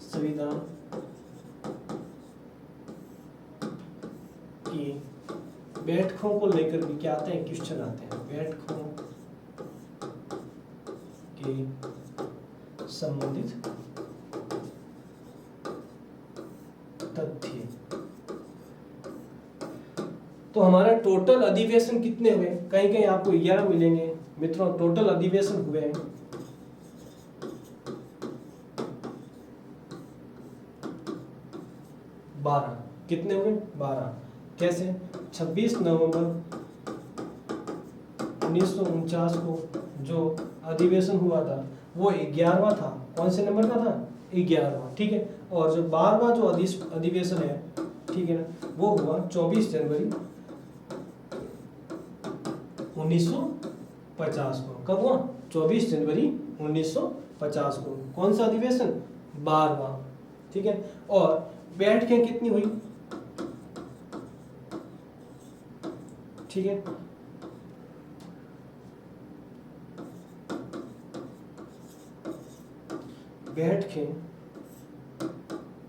संविधान की बैठकों को लेकर भी क्या आते हैं, क्वेश्चन आते हैं। बैठकों के संबंधित तथ्य। तो हमारा टोटल अधिवेशन कितने हुए, कहीं कहीं आपको 11 मिलेंगे मित्रों। टोटल अधिवेशन हुए हैं 12। कितने हुए, 12। कैसे, 26 नवंबर 1949 को जो अधिवेशन हुआ था वो 11वां था। कौन से नंबर का था, 11वां, ठीक है। और जो 12वां जो अधिवेशन है, ठीक है ना, वो हुआ 24 जनवरी 1950 को। कब हुआ, 24 जनवरी 1950 को। कौन सा अधिवेशन, 12वां, ठीक है। और बैठकें कितनी हुई, ठीक है, बैठकें,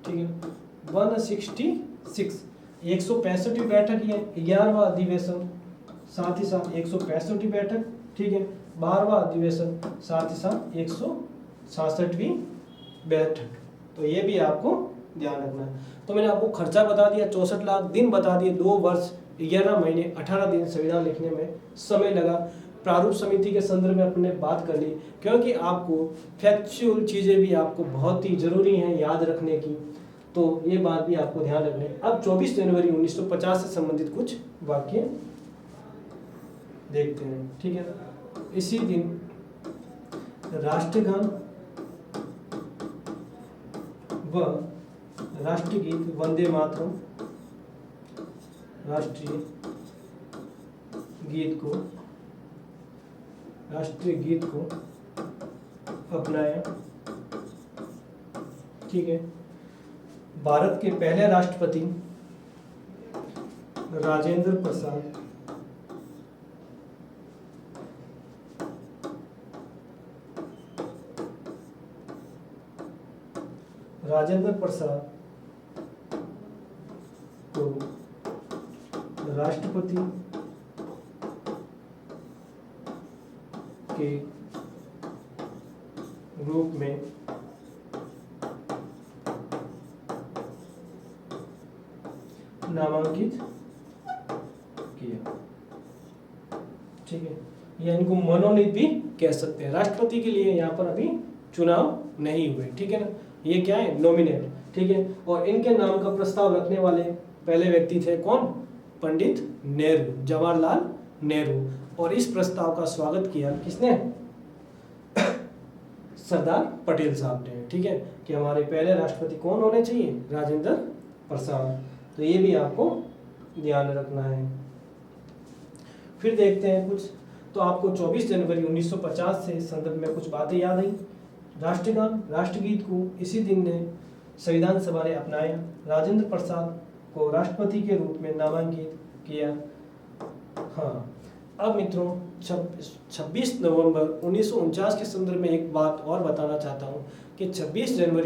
ठीक है, 166, 165वीं बैठक ये 11वां अधिवेशन, साथ ही साथ 165वीं बैठक, ठीक है। 12वां अधिवेशन, साथ ही साथ 166वीं बैठक। तो ये भी आपको ध्यान रखना है। तो मैंने आपको खर्चा बता दिया 64 लाख, दिन बता दिए 2 वर्ष 11 महीने 18 दिन संविधान लिखने में समय लगा। प्रारूप समिति के संदर्भ में अपने बात कर ली, क्योंकि आपको फैक्चुअल चीज़ें भी आपको बहुत ही जरूरी हैं याद रखने की, तो ये बात भी आपको ध्यान रखनी है। अब 24 जनवरी 1950 से संबंधित कुछ वाक्य देखते हैं, ठीक है। इसी दिन राष्ट्रगान व राष्ट्रगीत वंदे मातरम, राष्ट्रीय गीत को अपनाया, ठीक है। भारत के पहले राष्ट्रपति राजेंद्र प्रसाद को राष्ट्रपति के रूप में नामांकित किया, ठीक है। या इनको मनोनीत भी कह सकते हैं। राष्ट्रपति के लिए यहाँ पर अभी चुनाव नहीं हुए, ठीक है ना। ये क्या है, नॉमिनेट, ठीक है। और इनके नाम का प्रस्ताव रखने वाले पहले व्यक्ति थे कौन, पंडित नेहरू, जवाहरलाल नेहरू। और इस प्रस्ताव का स्वागत किया किसने, सरदार पटेल साहब ने, ठीक है, कि हमारे पहले राष्ट्रपति कौन होने चाहिए, राजेंद्र प्रसाद। तो ये भी आपको ध्यान रखना है। फिर देखते हैं कुछ, तो आपको 24 जनवरी 1950 से संदर्भ में कुछ बातें याद आई। राष्ट्रगान, राष्ट्रगीत को इसी दिन ने संविधान सभा ने अपनाया। राजेंद्र प्रसाद को राष्ट्रपति के रूप में नामांकित किया। हाँ, अब मित्रों 26 नवंबर 1949 के संदर्भ में एक बात और बताना चाहता हूँ कि 26 नवंबर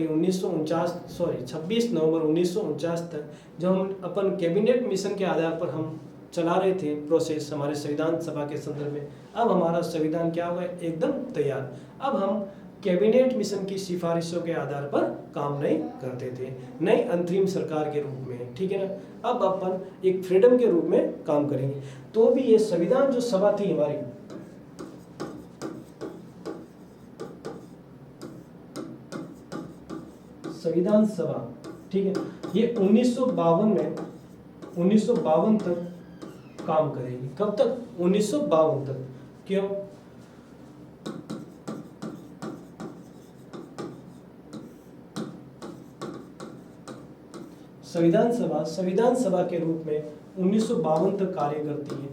1949 तक जब हम अपन कैबिनेट मिशन के आधार पर हम चला रहे थे प्रोसेस हमारे संविधान सभा के संदर्भ में, अब हमारा संविधान क्या हुआ है, एकदम तैयार। अब हम कैबिनेट मिशन की सिफारिशों के आधार पर काम नहीं करते थे, नई अंतरिम सरकार के रूप में, ठीक है ना। अब अपन एक फ्रीडम के रूप में काम करेंगे। तो भी ये संविधान जो सभा थी हमारी, संविधान सभा, ठीक है, ये 1952 तक काम करेगी। कब तक, 1952 तक। क्यों, संविधान सभा के रूप में 1952 तक कार्य करती है,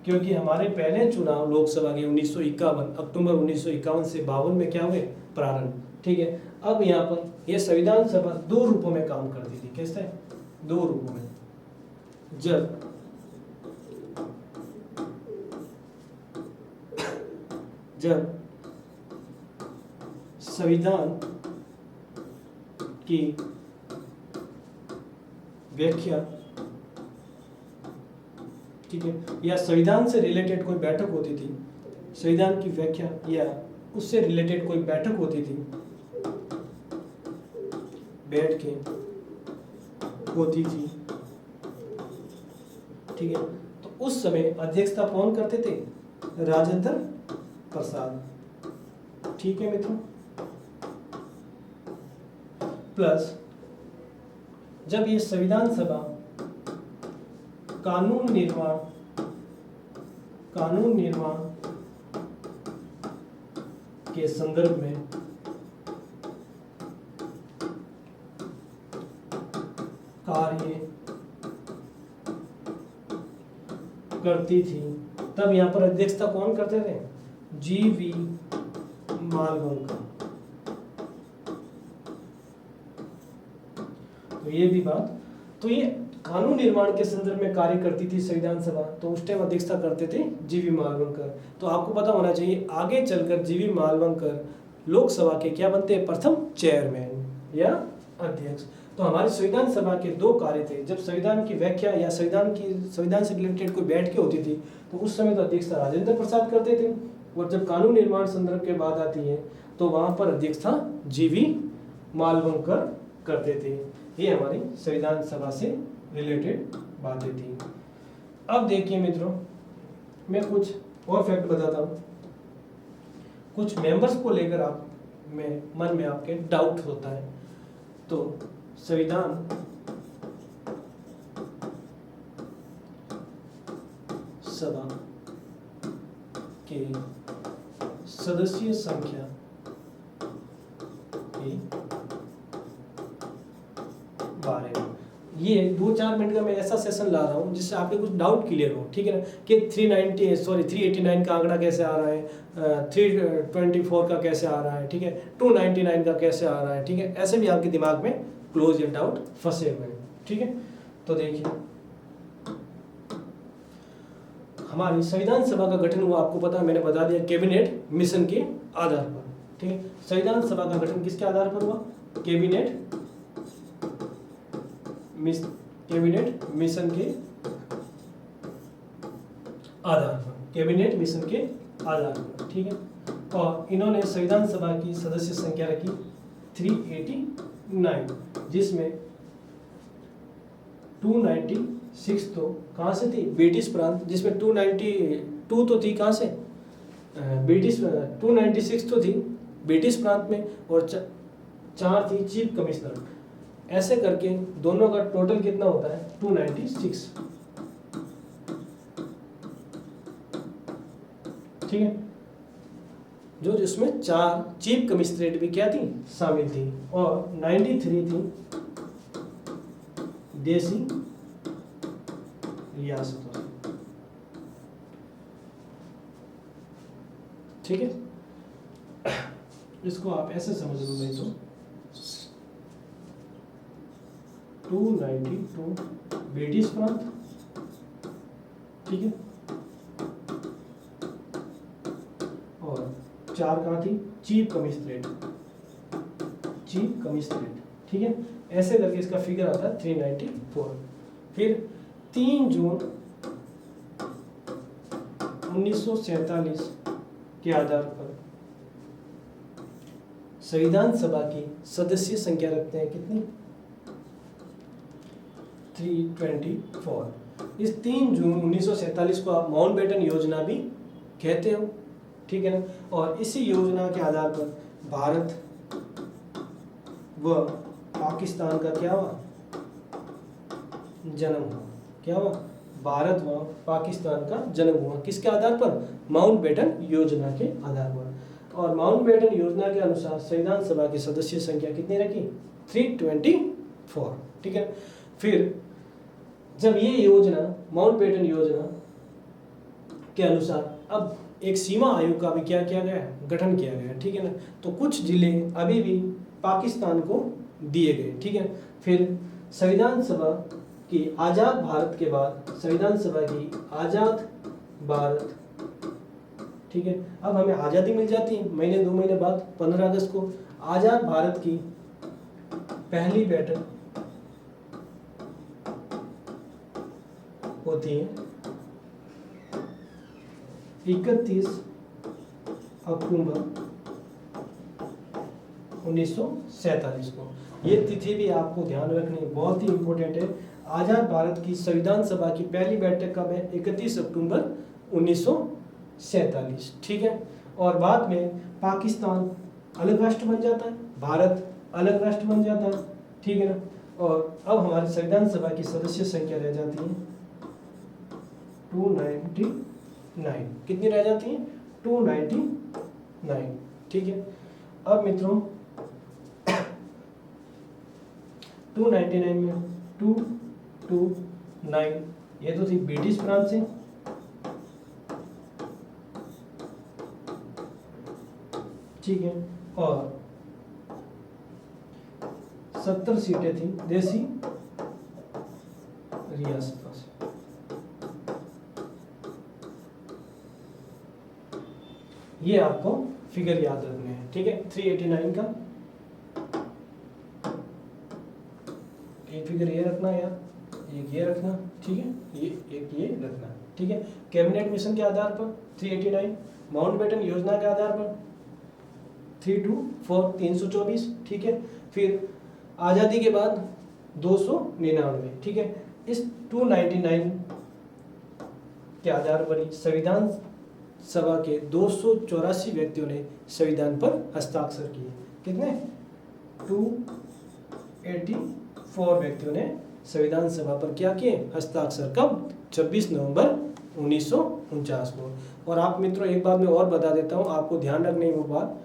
क्योंकि हमारे पहले चुनाव लोकसभा के 1951 अक्टूबर 1951 से 52 में क्या हुए, प्रारंभ, ठीक है। अब यहाँ पर यह संविधान सभा 2 रूपों में काम करती थी। कैसे, 2 रूपों में। जब संविधान की व्याख्या, ठीक है, या संविधान से रिलेटेड कोई बैठक होती थी, संविधान की व्याख्या या उससे रिलेटेड कोई बैठक होती थी, बैठ के होती थी, ठीक है, तो उस समय अध्यक्षता कौन करते थे? राजेंद्र प्रसाद, ठीक है मित्रों। प्लस जब ये संविधान सभा कानून निर्माण के संदर्भ में कार्य करती थी, तब यहाँ पर अध्यक्षता कौन करते थे? जीवी मालवंकर। तो ये भी बात, तो ये कानून निर्माण के संदर्भ में कार्य करती थी संविधान सभा, तो उस टाइम अध्यक्षता करते थे जीवी मालवंकर। तो आपको पता होना चाहिए आगे चलकर जीवी मालवंकर लोकसभा के क्या बनते हैं? प्रथम चेयरमैन या अध्यक्ष। तो हमारी संविधान सभा के दो कार्य थे, जब संविधान की व्याख्या या संविधान से रिलेटेड कोई बैठकें होती थी तो उस समय तो अध्यक्षता राजेंद्र प्रसाद करते थे, और जब कानून निर्माण संदर्भ के बाद आती है तो वहां पर अध्यक्षता जीवी मालवंकर करते थे। ये हमारी संविधान सभा से रिलेटेड बातें थी। अब देखिए मित्रों, मैं कुछ और फैक्ट बताता हूँ। कुछ मेंबर्स को लेकर आप में मन में आपके डाउट होता है। तो संविधान सभा के सदस्य संख्या के बारे में ये 2-4 मिनट का मैं ऐसा सेशन ला रहा हूँ जिससे आपके कुछ डाउट क्लियर हो, ठीक है ना, कि 389 का आंकड़ा कैसे आ रहा है, 324 का कैसे आ रहा है, ठीक है, 299 का कैसे आ रहा है, ठीक है, ऐसे भी आपके दिमाग में क्लोज या डाउट फंसे हुए हैं, ठीक है। तो देखिए हमारी संविधान सभा का गठन हुआ, आपको पता है, मैंने बता दिया, कैबिनेट मिशन के आधार पर, ठीक है। संविधान सभा का गठन किसके आधार पर हुआ? कैबिनेट मिशन के आधार पर, कैबिनेट मिशन के आधार पर, ठीक है। और इन्होंने संविधान सभा की सदस्य संख्या रखी 389, जिसमें 296 तो कहाँ से थी? ब्रिटिश प्रांत, जिसमें 292 तो थी कहाँ से? ब्रिटिश, 296 तो थी ब्रिटिश प्रांत में, और 4 थी चीफ कमिश्नर। ऐसे करके दोनों का टोटल कितना होता है? 296, ठीक है, जो जिसमें 4 चीफ कमिश्नरेट भी क्या थी? शामिल थी, और 93 थी देसी रियासतों, ठीक है। इसको आप ऐसे समझ लो, नहीं तो 292 ब्रिटिश प्रांत, ठीक है, और 4 कहाँ थी? चीफ कमिश्नरेट, ठीक है। ऐसे करके इसका फिगर आता है 394। फिर 3 जून 1947 के आधार पर संविधान सभा की सदस्य संख्या रखते हैं कितनी? 324। इस 3 जून 1947 को आप माउंटबेटन योजना भी कहते हो, ठीक है ना। और इसी योजना के आधार पर भारत व पाकिस्तान का क्या हुआ? जन्म हुआ। क्या हुआ? भारत व पाकिस्तान का जन्म हुआ। किसके आधार पर? माउंटबेटन योजना के आधार पर। और माउंटबेटन योजना के अनुसार संविधान सभा की सदस्य संख्या कितनी रखी? 324, ठीक है। फिर जब ये योजना, माउंटबेटन योजना के अनुसार अब एक सीमा आयोग का भी क्या किया गया? गठन किया गया, ठीक है ना। तो कुछ जिले अभी भी पाकिस्तान को दिए गए, ठीक है। फिर संविधान सभा कि आज़ाद भारत के बाद संविधान सभा की आज़ाद भारत, ठीक है, अब हमें आज़ादी मिल जाती है महीने 2 महीने बाद 15 अगस्त को आज़ाद भारत की पहली बैठक होती है 31 अक्टूबर 1947 को। ये तिथि भी आपको ध्यान रखनी बहुत ही इंपॉर्टेंट है। आज़ाद भारत की संविधान सभा की पहली बैठक कब है? 31 अक्टूबर 1947, ठीक है। और बाद में पाकिस्तान अलग राष्ट्र बन जाता है, भारत अलग राष्ट्र बन जाता है, ठीक है ना। और अब हमारी संविधान सभा की सदस्य संख्या रह जाती है 299। कितनी रह जाती है? 299, ठीक है। अब मित्रों 299 में 229 ये तो थी ब्रिटिश प्रांत से, ठीक है, और 70 सीटें थी देसी रियासतों से। ये आपको फिगर याद रखने हैं, ठीक है। 389 का एक फिगर ये रखना यार, एक ये रखना, ठीक है, ये एक ये रखना, ठीक है। कैबिनेट मिशन के आधार पर 389, माउंटबेटन योजना के आधार पर 324 324, ठीक है। फिर आज़ादी के बाद 299, ठीक है। इस 299 के आधार पर ही संविधान सभा के 284 व्यक्तियों ने संविधान पर हस्ताक्षर किए। कितने? 284 व्यक्तियों ने संविधान सभा पर क्या किए? हस्ताक्षर। कब? 26 नवंबर 1949 को। और आप मित्रों एक बात मैं और बता देता हूँ, आपको ध्यान रखने की बात,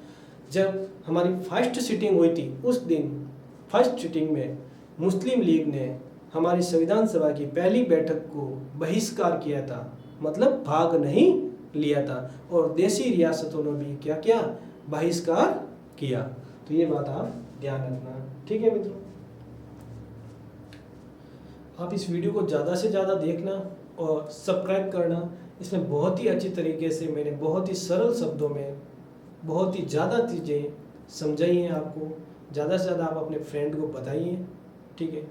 जब हमारी फर्स्ट सिटिंग हुई थी उस दिन फर्स्ट सिटिंग में मुस्लिम लीग ने हमारी संविधान सभा की पहली बैठक को बहिष्कार किया था, मतलब भाग नहीं लिया था। और देशी रियासतों ने भी क्या किया? बहिष्कार किया। तो ये बात आप ध्यान रखना, ठीक है मित्रों। आप इस वीडियो को ज़्यादा से ज़्यादा देखना और सब्सक्राइब करना। इसमें बहुत ही अच्छी तरीके से मैंने बहुत ही सरल शब्दों में बहुत ही ज़्यादा चीज़ें समझाई हैं आपको। ज़्यादा से ज़्यादा आप अपने फ्रेंड को बताइए, ठीक है।